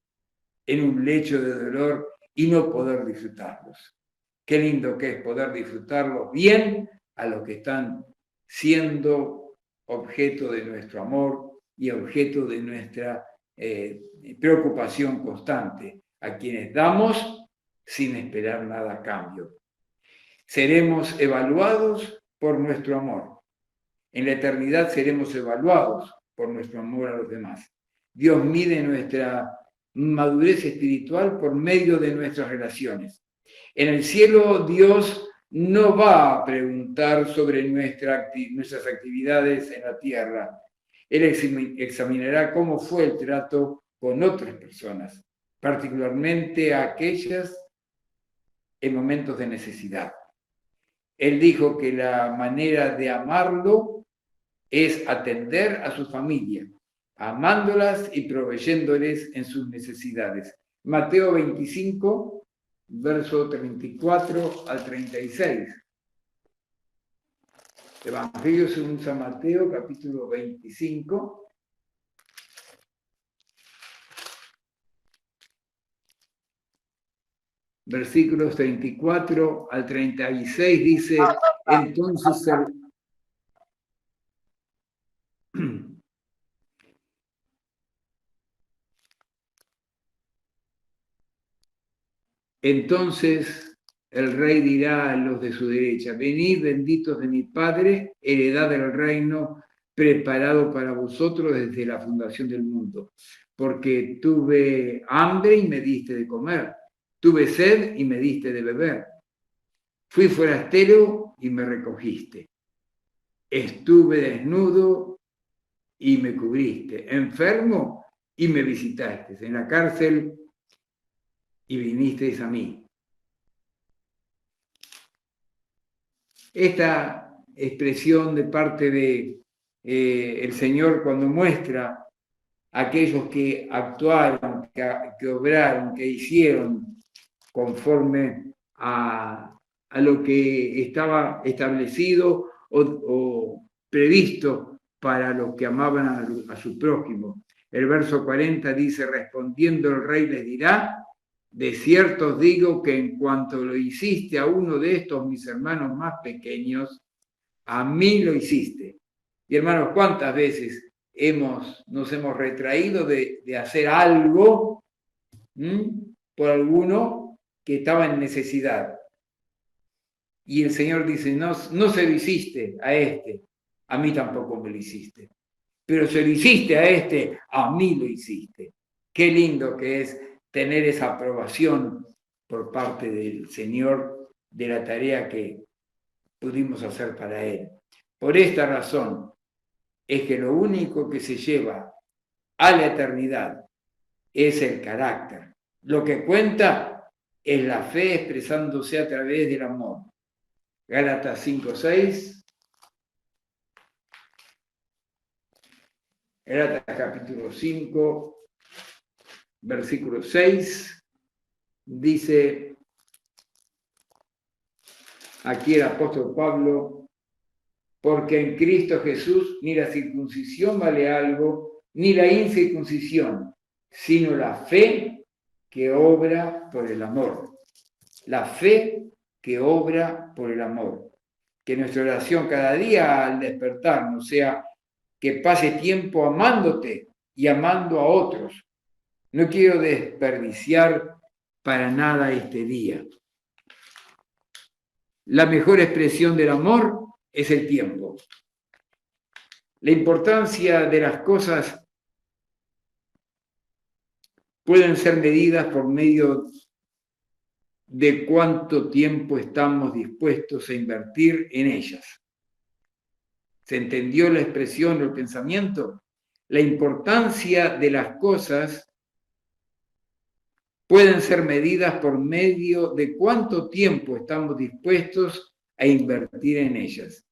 en un lecho de dolor y no poder disfrutarlos. Qué lindo que es poder disfrutarlos bien a los que están siendo objeto de nuestro amor y objeto de nuestra preocupación constante, a quienes damos sin esperar nada a cambio. Seremos evaluados por nuestro amor. En la eternidad seremos evaluados por nuestro amor a los demás. Dios mide nuestra madurez espiritual por medio de nuestras relaciones. En el cielo, Dios no va a preguntar sobre nuestras actividades en la tierra. Él examinará cómo fue el trato con otras personas, particularmente a aquellas en momentos de necesidad. Él dijo que la manera de amarlo es atender a su familia, amándolas y proveyéndoles en sus necesidades. Mateo 25, verso 34 al 36. Evangelio según San Mateo, capítulo 25. Versículos 34 al 36 dice, entonces el rey dirá a los de su derecha, venid benditos de mi Padre, heredad del reino preparado para vosotros desde la fundación del mundo, porque tuve hambre y me diste de comer, tuve sed y me diste de beber, fui forastero y me recogiste, estuve desnudo y me cubriste, enfermo y me visitaste, en la cárcel y vinisteis a mí. Esta expresión de parte de el Señor cuando muestra a aquellos que actuaron, que obraron, que hicieron conforme a lo que estaba establecido o previsto para los que amaban a su prójimo. El verso 40 dice, respondiendo el rey les dirá, de cierto os digo que en cuanto lo hiciste a uno de estos mis hermanos más pequeños, a mí lo hiciste. Y hermanos, ¿cuántas veces nos hemos retraído de hacer algo por alguno que estaba en necesidad? Y el Señor dice, no se lo hiciste a este, a mí tampoco me lo hiciste. Pero se lo hiciste a este, a mí lo hiciste. Qué lindo que es tener esa aprobación por parte del Señor de la tarea que pudimos hacer para Él. Por esta razón es que lo único que se lleva a la eternidad es el carácter. Lo que cuenta es la fe expresándose a través del amor. Gálatas 5:6. Gálatas capítulo 5. Versículo 6, dice aquí el apóstol Pablo, porque en Cristo Jesús ni la circuncisión vale algo, ni la incircuncisión, sino la fe que obra por el amor. La fe que obra por el amor. Que nuestra oración cada día al despertarnos sea que pase tiempo amándote y amando a otros. No quiero desperdiciar para nada este día. La mejor expresión del amor es el tiempo. La importancia de las cosas pueden ser medidas por medio de cuánto tiempo estamos dispuestos a invertir en ellas. ¿Se entendió la expresión o el pensamiento? La importancia de las cosas pueden ser medidas por medio de cuánto tiempo estamos dispuestos a invertir en ellas.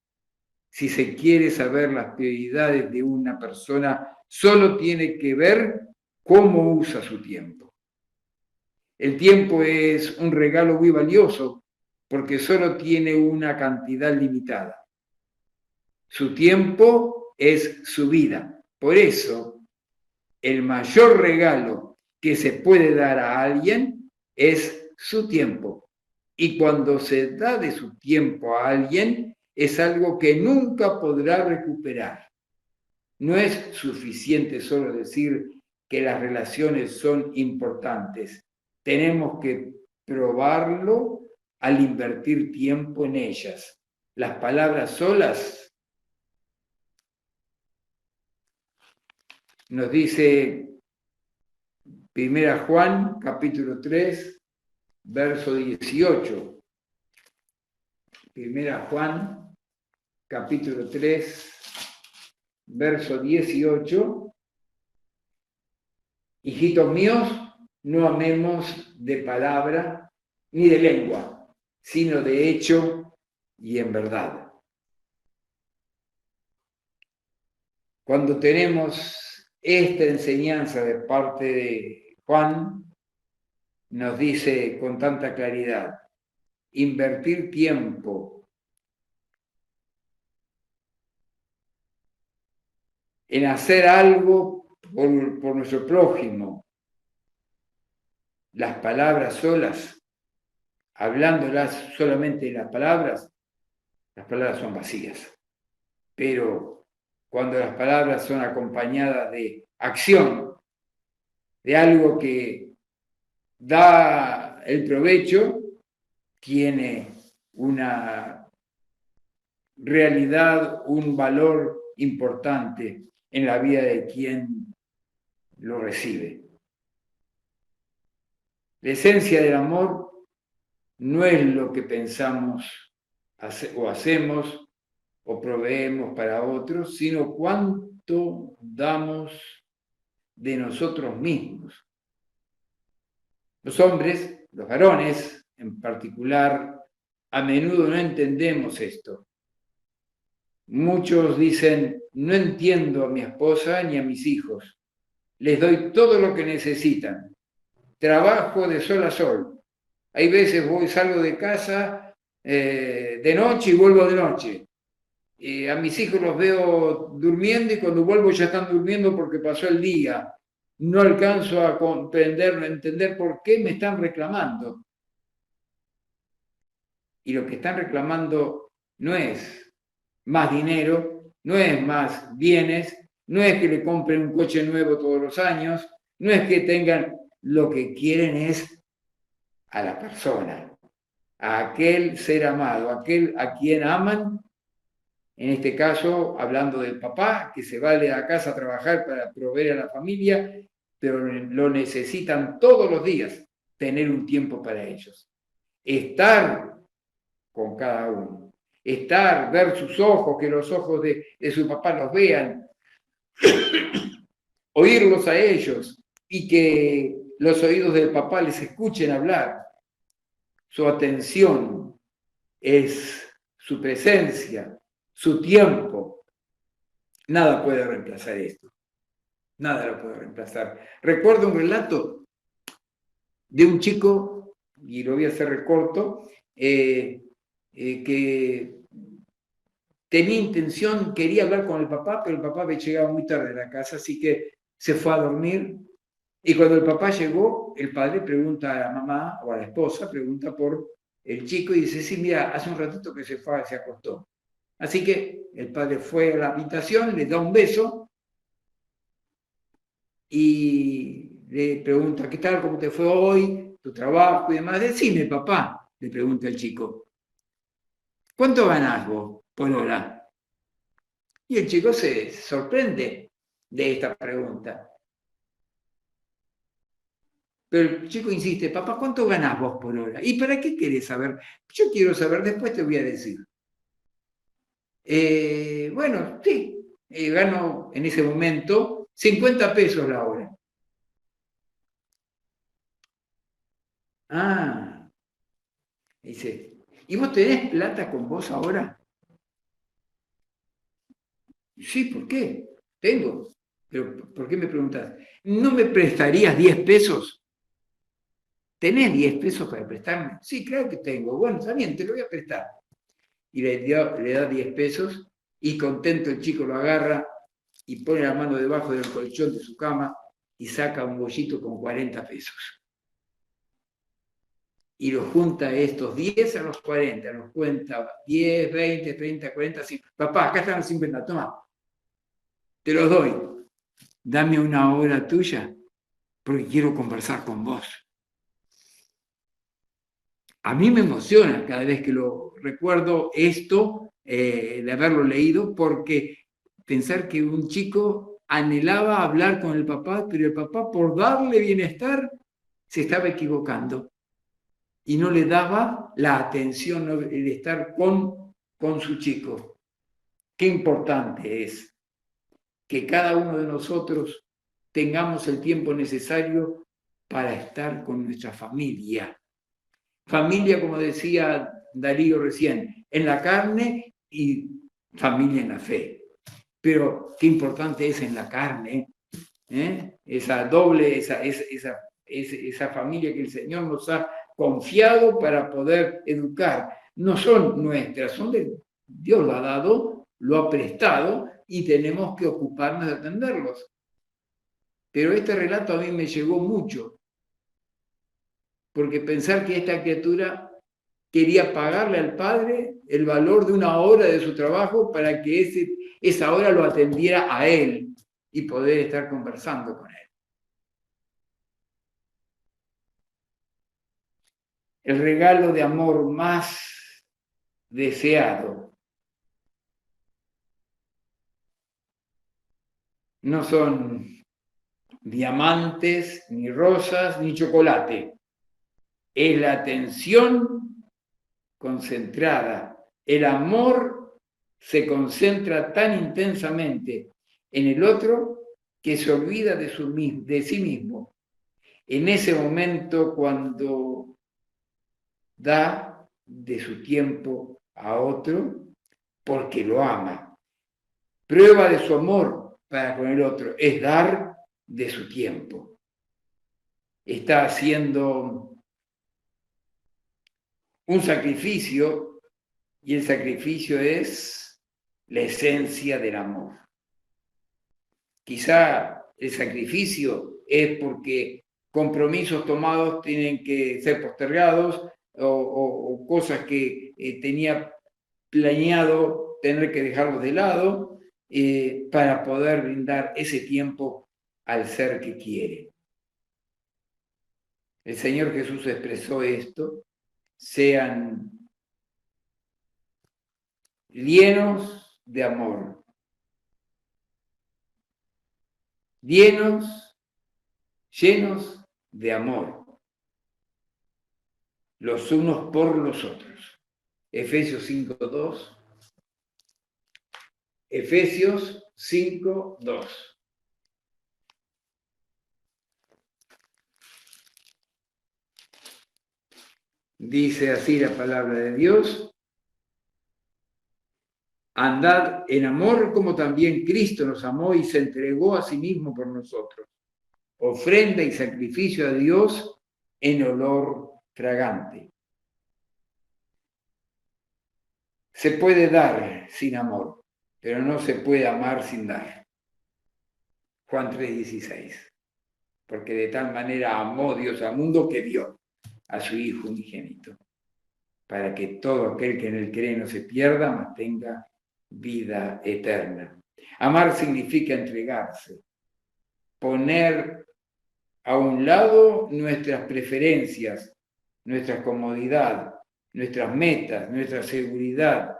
Si se quiere saber las prioridades de una persona, solo tiene que ver cómo usa su tiempo. El tiempo es un regalo muy valioso porque solo tiene una cantidad limitada. Su tiempo es su vida. Por eso, el mayor regalo que se puede dar a alguien es su tiempo. Y cuando se da de su tiempo a alguien, es algo que nunca podrá recuperar. No es suficiente solo decir que las relaciones son importantes. Tenemos que probarlo al invertir tiempo en ellas. Las palabras solas, nos dice 1 Juan, capítulo 3, verso 18. 1 Juan, capítulo 3, verso 18. Hijitos míos, no amemos de palabra ni de lengua, sino de hecho y en verdad. Cuando tenemos esta enseñanza de parte de Juan, nos dice con tanta claridad, invertir tiempo en hacer algo por nuestro prójimo. Las palabras solas, hablándolas solamente las palabras son vacías. Pero cuando las palabras son acompañadas de acción, de algo que da el provecho, tiene una realidad, un valor importante en la vida de quien lo recibe. La esencia del amor no es lo que pensamos o hacemos o proveemos para otros, sino cuánto damos de nosotros mismos. Los hombres, los varones en particular, a menudo no entendemos esto. Muchos dicen, no entiendo a mi esposa ni a mis hijos. Les doy todo lo que necesitan. Trabajo de sol a sol. Hay veces salgo de casa de noche y vuelvo de noche. A mis hijos los veo durmiendo y cuando vuelvo ya están durmiendo porque pasó el día. No alcanzo a entender por qué me están reclamando. Y lo que están reclamando no es más dinero, no es más bienes, no es que le compren un coche nuevo todos los años, no es que tengan, lo que quieren es a la persona, a aquel ser amado, a aquel a quien aman, en este caso hablando del papá, que se va de la casa a trabajar para proveer a la familia, pero lo necesitan todos los días, tener un tiempo para ellos. Estar con cada uno. Ver sus ojos, que los ojos de su papá los vean, oírlos a ellos y que los oídos del papá les escuchen hablar. Su atención es su presencia, su tiempo. Nada puede reemplazar esto. Nada lo puede reemplazar. Recuerdo un relato de un chico, y lo voy a hacer corto, que tenía intención, quería hablar con el papá, pero el papá había llegado muy tarde a la casa, así que se fue a dormir. Y cuando el papá llegó, el padre pregunta a la mamá o a la esposa, pregunta por el chico y dice, sí, mira, hace un ratito que se fue, se acostó. Así que el padre fue a la habitación, le da un beso y le pregunta, ¿qué tal? ¿Cómo te fue hoy? ¿Tu trabajo y demás? Decime, papá, le pregunta el chico. ¿Cuánto ganás vos? por hora? Y el chico se sorprende de esta pregunta. Pero el chico insiste, papá, ¿cuánto ganás vos por hora? ¿Y para qué querés saber? Yo quiero saber, después te voy a decir. Bueno, sí, gano en ese momento 50 pesos la hora. Ah, dice, ¿y vos tenés plata con vos ahora? Sí, ¿por qué? Tengo. Pero, ¿por qué me preguntás? ¿No me prestarías 10 pesos? ¿Tenés 10 pesos para prestarme? Sí, claro que tengo. Bueno, está bien, te lo voy a prestar. Y le da 10 pesos y contento el chico lo agarra y pone la mano debajo del colchón de su cama y saca un bollito con 40 pesos. Y los junta estos 10 a los 40, los cuenta 10, 20, 30, 40, 50. Papá, acá están los 50, toma. Te los doy. Dame una hora tuya porque quiero conversar con vos. A mí me emociona cada vez que lo recuerdo esto, de haberlo leído, porque pensar que un chico anhelaba hablar con el papá, pero el papá, por darle bienestar, se estaba equivocando y no le daba la atención, el estar con su chico. Qué importante es que cada uno de nosotros tengamos el tiempo necesario para estar con nuestra familia. Familia, como decía Darío recién, en la carne y familia en la fe. Pero qué importante es en la carne, esa doble, esa familia que el Señor nos ha confiado para poder educar. No son nuestras, son de Dios, lo ha dado, lo ha prestado y tenemos que ocuparnos de atenderlos. Pero este relato a mí me llegó mucho, porque pensar que esta criatura quería pagarle al padre el valor de una hora de su trabajo para que esa hora lo atendiera a él y poder estar conversando con él. El regalo de amor más deseado no son diamantes, ni rosas, ni chocolate. Es la atención concentrada. El amor se concentra tan intensamente en el otro que se olvida de sí mismo. En ese momento, cuando da de su tiempo a otro, porque lo ama. Prueba de su amor para con el otro es dar de su tiempo. Está haciendo un sacrificio y el sacrificio es la esencia del amor. Quizá el sacrificio es porque compromisos tomados tienen que ser postergados o cosas que tenía planeado tener que dejarlos de lado para poder brindar ese tiempo al ser que quiere. El Señor Jesús expresó esto: sean llenos de amor, llenos de amor, los unos por los otros. Efesios 5:2. Efesios 5:2. Dice así la palabra de Dios: andad en amor como también Cristo nos amó y se entregó a sí mismo por nosotros, ofrenda y sacrificio a Dios en olor fragante. Se puede dar sin amor, pero no se puede amar sin dar. Juan 3:16. Porque de tal manera amó Dios al mundo que dio a su Hijo unigénito, para que todo aquel que en él cree no se pierda, mas tenga vida eterna. Amar significa entregarse, poner a un lado nuestras preferencias, nuestra comodidad, nuestras metas, nuestra seguridad,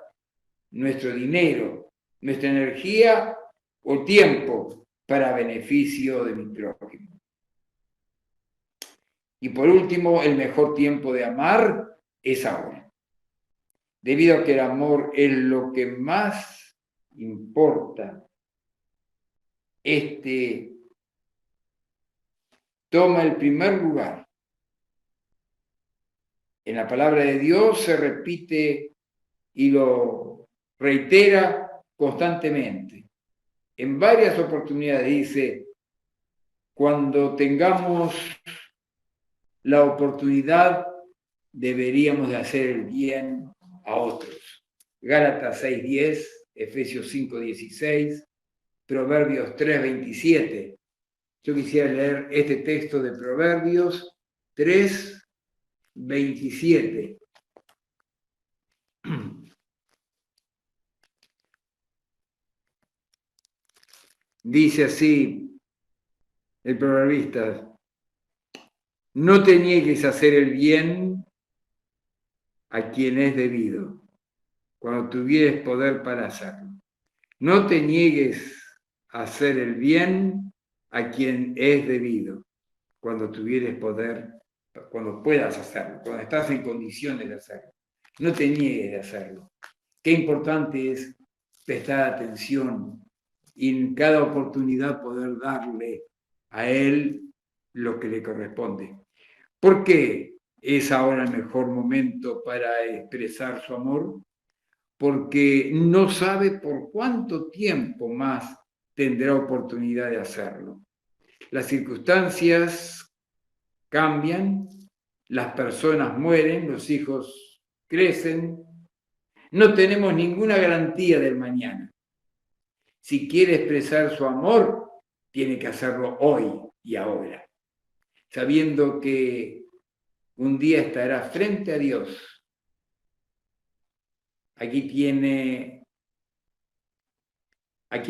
nuestro dinero, nuestra energía o tiempo para beneficio de mi prójimo. Y por último, el mejor tiempo de amar es ahora. Debido a que el amor es lo que más importa, toma el primer lugar. En la palabra de Dios se repite y lo reitera constantemente. En varias oportunidades dice, cuando tengamos la oportunidad, deberíamos de hacer el bien a otros. Gálatas 6:10, Efesios 5:16, Proverbios 3:27. Yo quisiera leer este texto de Proverbios 3:27. Dice así el proverbista: no te niegues a hacer el bien a quien es debido, cuando tuvieres poder para hacerlo. No te niegues a hacer el bien a quien es debido, cuando tuvieres poder, cuando puedas hacerlo, cuando estás en condiciones de hacerlo. No te niegues de hacerlo. Qué importante es prestar atención y en cada oportunidad poder darle a él lo que le corresponde. ¿Por qué es ahora el mejor momento para expresar su amor? Porque no sabe por cuánto tiempo más tendrá oportunidad de hacerlo. Las circunstancias cambian, las personas mueren, los hijos crecen. No tenemos ninguna garantía del mañana. Si quiere expresar su amor, tiene que hacerlo hoy y ahora, sabiendo que un día estará frente a Dios. Aquí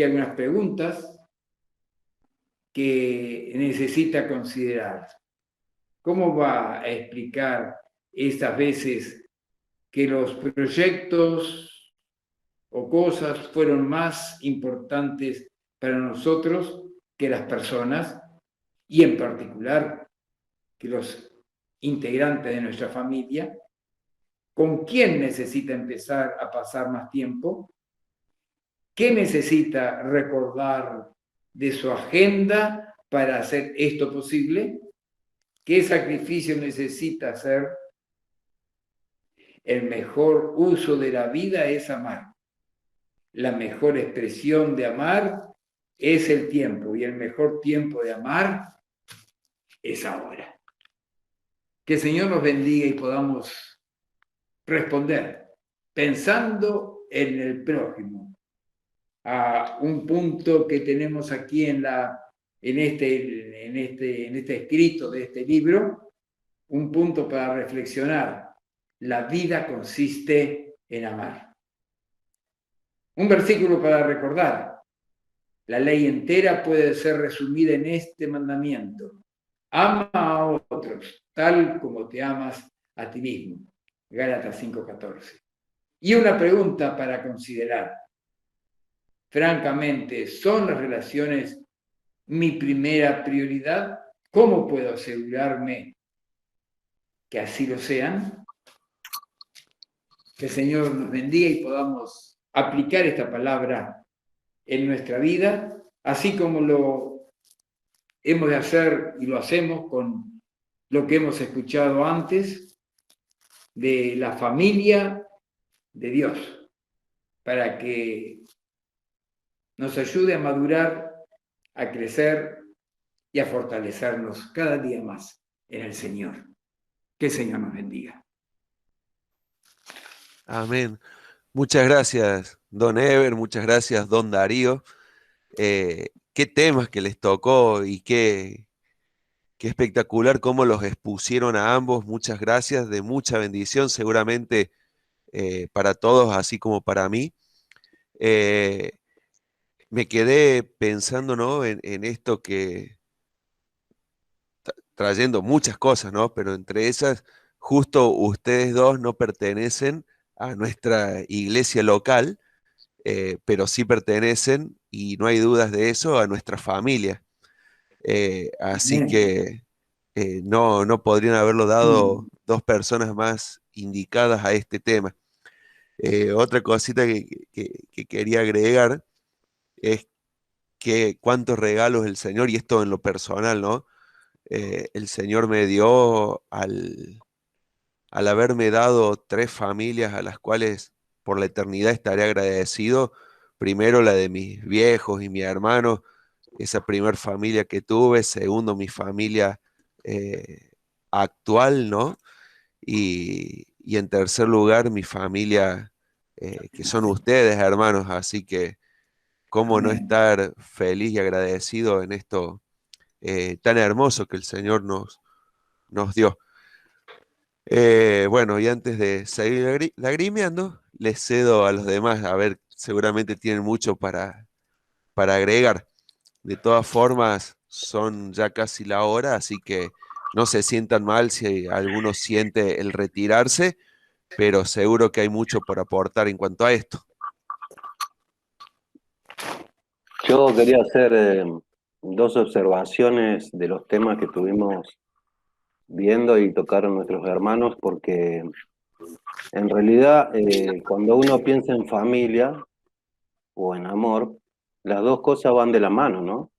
algunas preguntas que necesita considerar. ¿Cómo va a explicar estas veces que los proyectos o cosas fueron más importantes para nosotros que las personas y en particular que los integrantes de nuestra familia? ¿Con quién necesita empezar a pasar más tiempo? ¿Qué necesita recordar de su agenda para hacer esto posible? ¿Qué sacrificio necesita hacer? El mejor uso de la vida es amar. La mejor expresión de amar es el tiempo y el mejor tiempo de amar es ahora. Que el Señor nos bendiga y podamos responder pensando en el prójimo. A un punto que tenemos aquí en este escrito de este libro, un punto para reflexionar. La vida consiste en amar. Un versículo para recordar. La ley entera puede ser resumida en este mandamiento: ama a otros tal como te amas a ti mismo. Gálatas 5:14. Y una pregunta para considerar. Francamente, ¿son las relaciones mi primera prioridad? ¿Cómo puedo asegurarme que así lo sean? Que el Señor nos bendiga y podamos aplicar esta palabra en nuestra vida, así como lo hemos de hacer y lo hacemos con lo que hemos escuchado antes de la familia de Dios, para que nos ayude a madurar, a crecer y a fortalecernos cada día más en el Señor. Que el Señor nos bendiga. Amén. Muchas gracias, don Ever, muchas gracias, don Darío. Qué temas que les tocó y qué espectacular cómo los expusieron a ambos. Muchas gracias, de mucha bendición, seguramente para todos, así como para mí. Me quedé pensando, ¿no? en esto que, trayendo muchas cosas, ¿no? Pero entre esas, justo ustedes dos no pertenecen a nuestra iglesia local, pero sí pertenecen, y no hay dudas de eso, a nuestra familia. Así Amén. que no podrían haberlo dado Mm. dos personas más indicadas a este tema. Otra cosita que quería agregar es que cuántos regalos el Señor, y esto en lo personal, ¿no? El Señor me dio al haberme dado tres familias a las cuales por la eternidad estaré agradecido. Primero la de mis viejos y mi hermano, esa primer familia que tuve. Segundo, mi familia eh, actual, ¿no? Y en tercer lugar, mi familia, que son ustedes, hermanos. Así que, ¿cómo no Amén. estar feliz y agradecido en esto tan hermoso que el Señor nos dio? Bueno, y antes de seguir lagrimeando, les cedo a los demás. A ver, seguramente tienen mucho para agregar. De todas formas, son ya casi la hora, así que no se sientan mal si alguno siente el retirarse, pero seguro que hay mucho por aportar en cuanto a esto. Yo quería hacer dos observaciones de los temas que estuvimos viendo y tocaron nuestros hermanos, porque en realidad cuando uno piensa en familia o en amor, las dos cosas van de la mano, ¿no?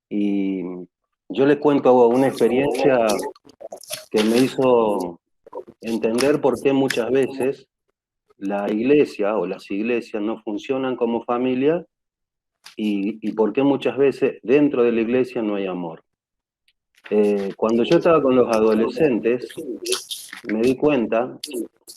Y yo les cuento una experiencia que me hizo entender por qué muchas veces la iglesia o las iglesias no funcionan como familia y por qué muchas veces dentro de la iglesia no hay amor. Cuando yo estaba con los adolescentes, me di cuenta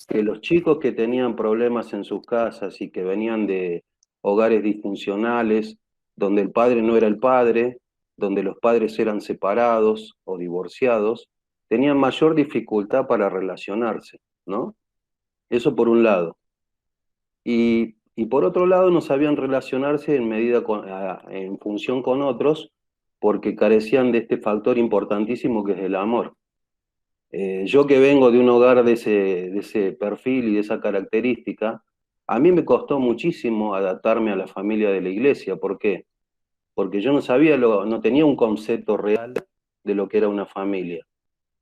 que los chicos que tenían problemas en sus casas y que venían de hogares disfuncionales, donde el padre no era el padre, donde los padres eran separados o divorciados, tenían mayor dificultad para relacionarse, ¿no? Eso por un lado. Y por otro lado, no sabían relacionarse en función con otros, porque carecían de este factor importantísimo que es el amor. Yo que vengo de un hogar de ese perfil y de esa característica, a mí me costó muchísimo adaptarme a la familia de la iglesia. ¿Por qué? Porque yo no sabía, no tenía un concepto real de lo que era una familia.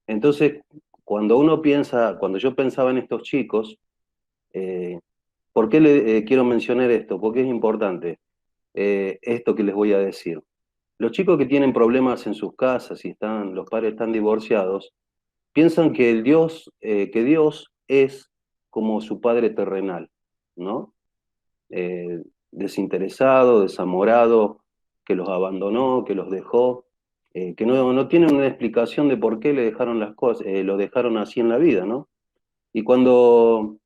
Entonces, cuando yo pensaba en estos chicos, eh, ¿por qué quiero mencionar esto? Porque es importante esto que les voy a decir. Los chicos que tienen problemas en sus casas y los padres están divorciados, piensan que que Dios es como su padre terrenal, ¿no? Desinteresado, desamorado, que los abandonó, que los dejó, que no tienen una explicación de por qué le dejaron las cosas, lo dejaron así en la vida, ¿no? Y cuando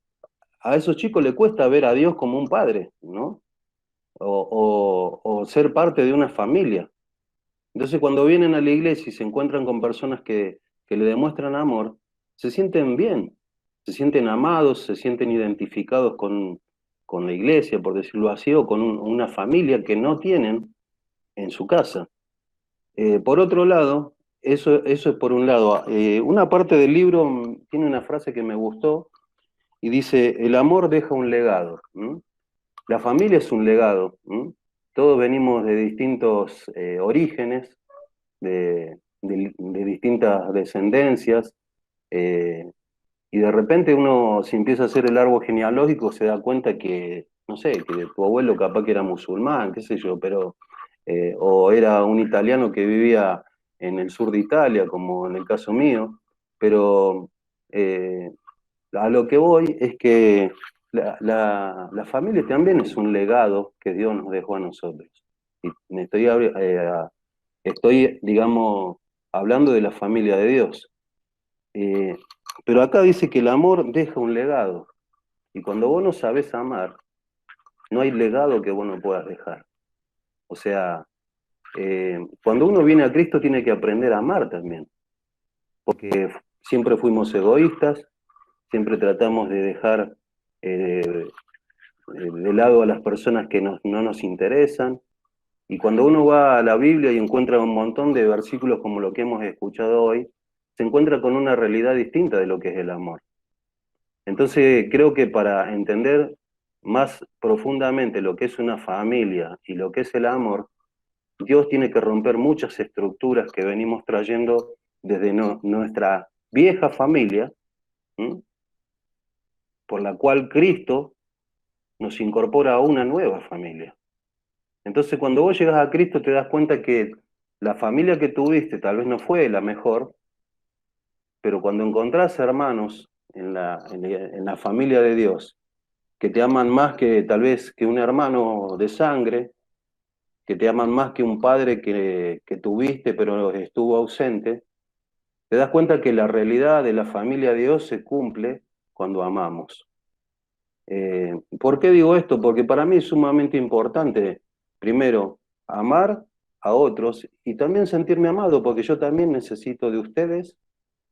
a esos chicos les cuesta ver a Dios como un padre, ¿no? O ser parte de una familia. Entonces, cuando vienen a la iglesia y se encuentran con personas que le demuestran amor, se sienten bien, se sienten amados, se sienten identificados con la iglesia, por decirlo así, o con una familia que no tienen en su casa. Por otro lado, eso es por un lado. Una parte del libro tiene una frase que me gustó y dice, el amor deja un legado. ¿M? La familia es un legado. ¿M? Todos venimos de distintos orígenes, de distintas descendencias, y de repente uno, si empieza a hacer el árbol genealógico, se da cuenta que, no sé, que tu abuelo capaz que era musulmán, qué sé yo, pero, o era un italiano que vivía en el sur de Italia, como en el caso mío, pero a lo que voy es que la familia también es un legado que Dios nos dejó a nosotros. Y me estoy, digamos, hablando de la familia de Dios. Eh, pero acá dice que el amor deja un legado. Y cuando vos no sabés amar, no hay legado que vos no puedas dejar. O sea, cuando uno viene a Cristo tiene que aprender a amar también. Porque siempre fuimos egoístas, siempre tratamos de dejar de lado a las personas que no nos interesan. Y cuando uno va a la Biblia y encuentra un montón de versículos como lo que hemos escuchado hoy, se encuentra con una realidad distinta de lo que es el amor. Entonces, creo que para entender más profundamente lo que es una familia y lo que es el amor, Dios tiene que romper muchas estructuras que venimos trayendo desde nuestra vieja familia, ¿m? Por la cual Cristo nos incorpora a una nueva familia. Entonces, cuando vos llegas a Cristo, te das cuenta que la familia que tuviste tal vez no fue la mejor, pero cuando encontrás hermanos en la familia de Dios, que te aman más que tal vez que un hermano de sangre, que te aman más que un padre que tuviste pero estuvo ausente, te das cuenta que la realidad de la familia de Dios se cumple cuando amamos. ¿Por qué digo esto? Porque para mí es sumamente importante, primero, amar a otros y también sentirme amado, porque yo también necesito de ustedes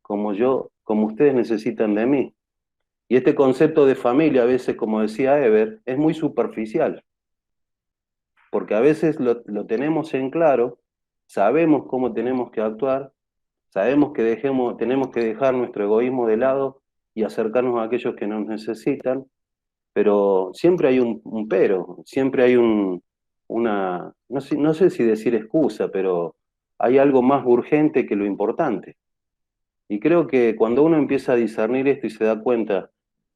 como ustedes necesitan de mí. Y este concepto de familia, a veces, como decía Ever, es muy superficial, porque a veces lo tenemos en claro, sabemos cómo tenemos que actuar, sabemos que tenemos que dejar nuestro egoísmo de lado y acercarnos a aquellos que nos necesitan, pero siempre hay un pero, siempre hay no sé si decir excusa, pero hay algo más urgente que lo importante. Y creo que cuando uno empieza a discernir esto y se da cuenta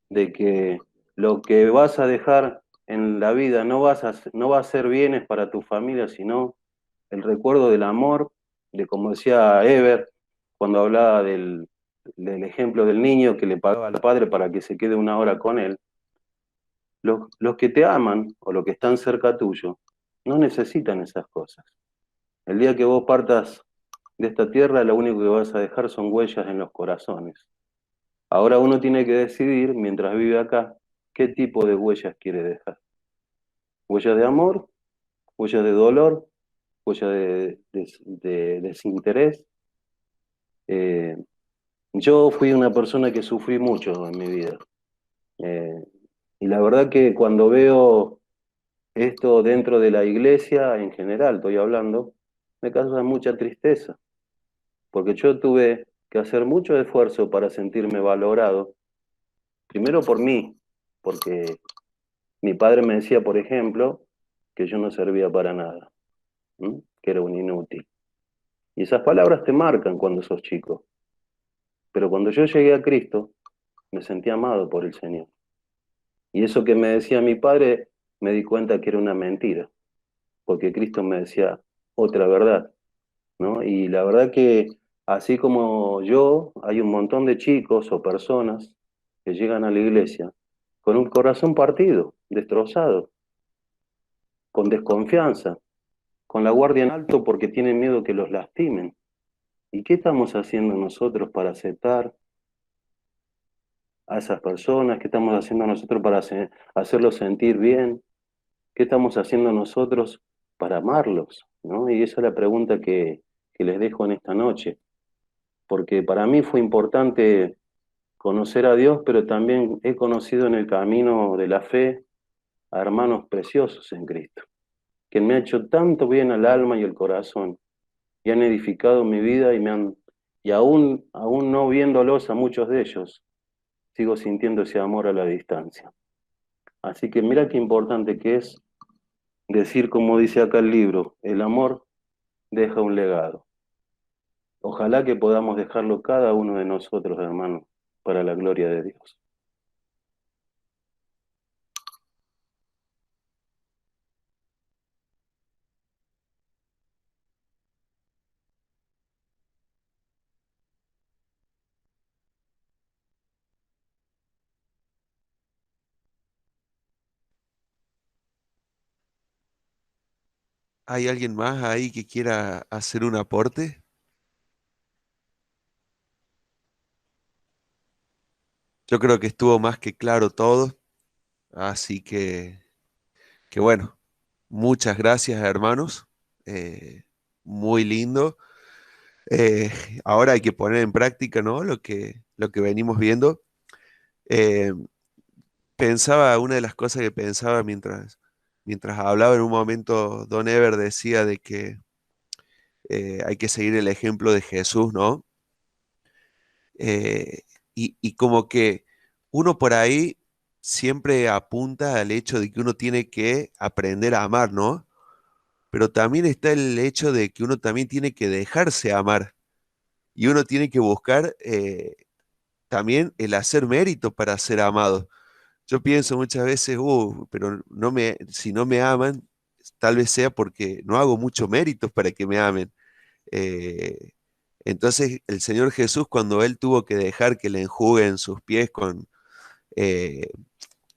de que lo que vas a dejar en la vida no va a ser bienes para tu familia, sino el recuerdo del amor, de como decía Ever, cuando hablaba del ejemplo del niño que le pagaba al padre para que se quede una hora con él. Los que te aman o los que están cerca tuyo no necesitan esas cosas. El día que vos partas de esta tierra, lo único que vas a dejar son huellas en los corazones. Ahora uno tiene que decidir, mientras vive acá, qué tipo de huellas quiere dejar. ¿Huellas de amor? ¿Huellas de dolor? ¿Huellas de desinterés? Yo fui una persona que sufrí mucho en mi vida. Eh, y la verdad que cuando veo esto dentro de la iglesia, en general estoy hablando, me causa mucha tristeza, porque yo tuve que hacer mucho esfuerzo para sentirme valorado, primero por mí, porque mi padre me decía, por ejemplo, que yo no servía para nada, que era un inútil. Y esas palabras te marcan cuando sos chico. Pero cuando yo llegué a Cristo, me sentí amado por el Señor. Y eso que me decía mi padre, me di cuenta que era una mentira, porque Cristo me decía otra verdad, ¿no? Y la verdad que así como yo, hay un montón de chicos o personas que llegan a la iglesia con un corazón partido, destrozado, con desconfianza, con la guardia en alto porque tienen miedo que los lastimen. ¿Y qué estamos haciendo nosotros para aceptar a esas personas? ¿Qué estamos haciendo nosotros para hacerlos sentir bien? ¿Qué estamos haciendo nosotros para amarlos? ¿No? Y esa es la pregunta que les dejo en esta noche. Porque para mí fue importante conocer a Dios, pero también he conocido en el camino de la fe a hermanos preciosos en Cristo, que me ha hecho tanto bien al alma y al corazón, y han edificado mi vida y aún no viéndolos a muchos de ellos, sigo sintiendo ese amor a la distancia. Así que mira qué importante que es decir, como dice acá el libro, el amor deja un legado. Ojalá que podamos dejarlo cada uno de nosotros, hermanos, para la gloria de Dios. ¿Hay alguien más ahí que quiera hacer un aporte? Yo creo que estuvo más que claro todo, así que bueno, muchas gracias hermanos, eh, muy lindo. Eh, Ahora hay que poner en práctica, ¿no? Lo que venimos viendo. Eh, Pensaba, una de las cosas que pensaba mientras hablaba en un momento, Don Ever decía de que hay que seguir el ejemplo de Jesús, ¿no? Eh, y como que uno por ahí siempre apunta al hecho de que uno tiene que aprender a amar, ¿no? Pero también está el hecho de que uno también tiene que dejarse amar y uno tiene que buscar también el hacer mérito para ser amado. Yo pienso muchas veces, pero si no me aman, tal vez sea porque no hago mucho mérito para que me amen. Eh, entonces el Señor Jesús, cuando Él tuvo que dejar que le enjuguen sus pies eh,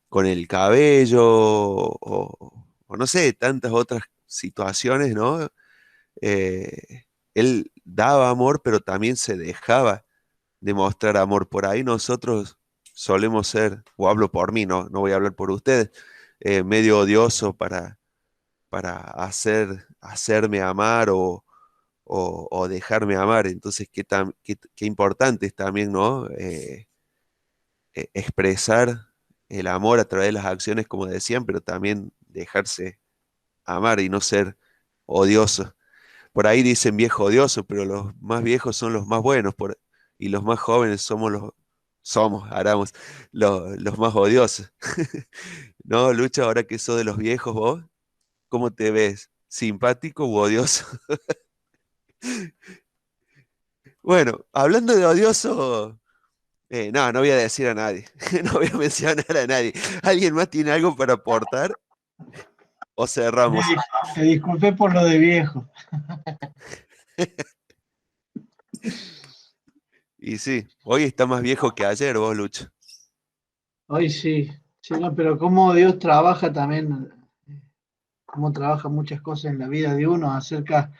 con el cabello o no sé, tantas otras situaciones, ¿no? Él daba amor, pero también se dejaba demostrar amor. Por ahí nosotros solemos ser, o hablo por mí, no voy a hablar por ustedes, medio odioso para hacerme amar o dejarme amar. Entonces, qué importante es también, ¿no? Expresar el amor a través de las acciones, como decían, pero también dejarse amar y no ser odioso. Por ahí dicen viejo odioso, pero los más viejos son los más buenos y los más jóvenes éramos los más odiosos. ¿No, Lucha? Ahora que sos de los viejos vos, ¿cómo te ves? ¿Simpático u odioso? Bueno, hablando de odioso, no voy a decir a nadie, no voy a mencionar a nadie. ¿Alguien más tiene algo para aportar o cerramos? Te disculpé por lo de viejo. Y sí, hoy está más viejo que ayer vos, Lucho. Hoy sí, sí, no, pero cómo Dios trabaja también, cómo trabaja muchas cosas en la vida de uno acerca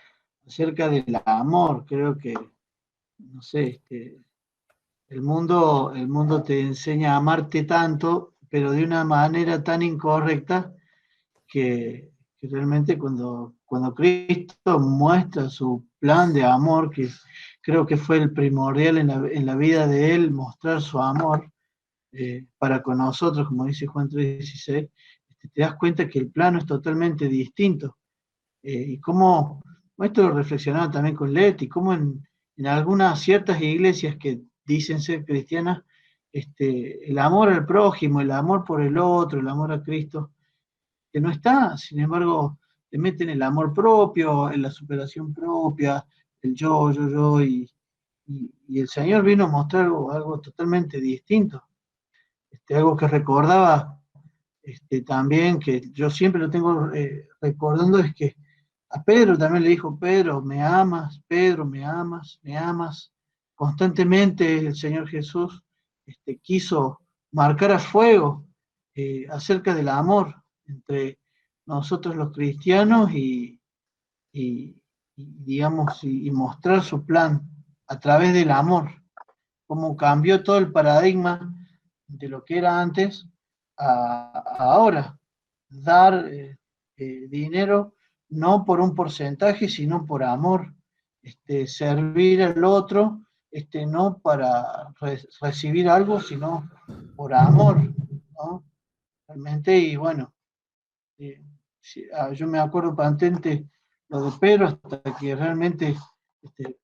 del amor. Creo que, no sé, el mundo te enseña a amarte tanto, pero de una manera tan incorrecta que realmente cuando Cristo muestra su plan de amor, que creo que fue el primordial en la vida de Él, mostrar su amor para con nosotros, como dice Juan 3:16, te das cuenta que el plano es totalmente distinto. Y cómo, esto lo reflexionaba también con Leti, cómo en algunas ciertas iglesias que dicen ser cristianas, el amor al prójimo, el amor por el otro, el amor a Cristo, que no está, sin embargo, te meten el amor propio, en la superación propia, el yo, y el Señor vino a mostrar algo totalmente distinto. Algo que recordaba también, que yo siempre lo tengo recordando, es que a Pedro también le dijo: Pedro, me amas, Pedro, me amas, me amas. Constantemente el Señor Jesús quiso marcar a fuego acerca del amor entre nosotros los cristianos digamos, y mostrar su plan a través del amor, cómo cambió todo el paradigma de lo que era antes a ahora. Dar dinero no por un porcentaje, sino por amor. Servir al otro, no para recibir algo, sino por amor, ¿no? Realmente, y bueno, yo me acuerdo patente lo de Pedro, hasta que realmente este,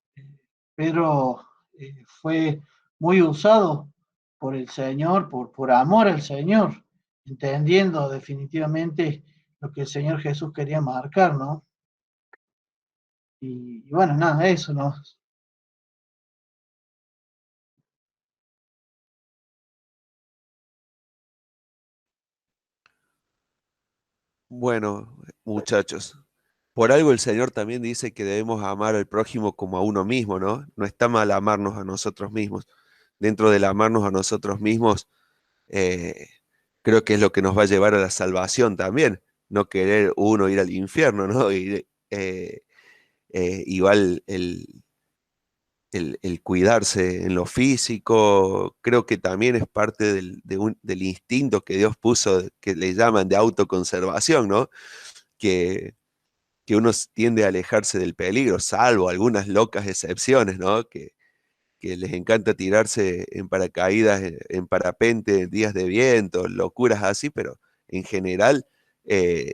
Pedro fue muy usado por el Señor, por amor al Señor, entendiendo definitivamente lo que el Señor Jesús quería marcar, ¿no? Y bueno, nada, eso, ¿no? Bueno, muchachos, por algo el Señor también dice que debemos amar al prójimo como a uno mismo, ¿no? No está mal amarnos a nosotros mismos. Dentro del amarnos a nosotros mismos, eh, creo que es lo que nos va a llevar a la salvación también. No querer uno ir al infierno, ¿no? Igual el cuidarse en lo físico, creo que también es parte del instinto que Dios puso, que le llaman de autoconservación, ¿no? Que, que uno tiende a alejarse del peligro, salvo algunas locas excepciones, ¿no? Que les encanta tirarse en paracaídas, en parapente, en días de viento, locuras así, pero en general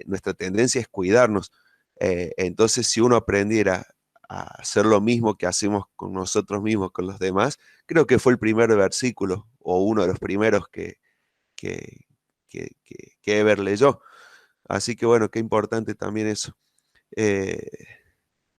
nuestra tendencia es cuidarnos. Entonces, si uno aprendiera a hacer lo mismo que hacemos con nosotros mismos, con los demás, creo que fue el primer versículo o uno de los primeros que Eber leyó. Así que bueno, qué importante también eso.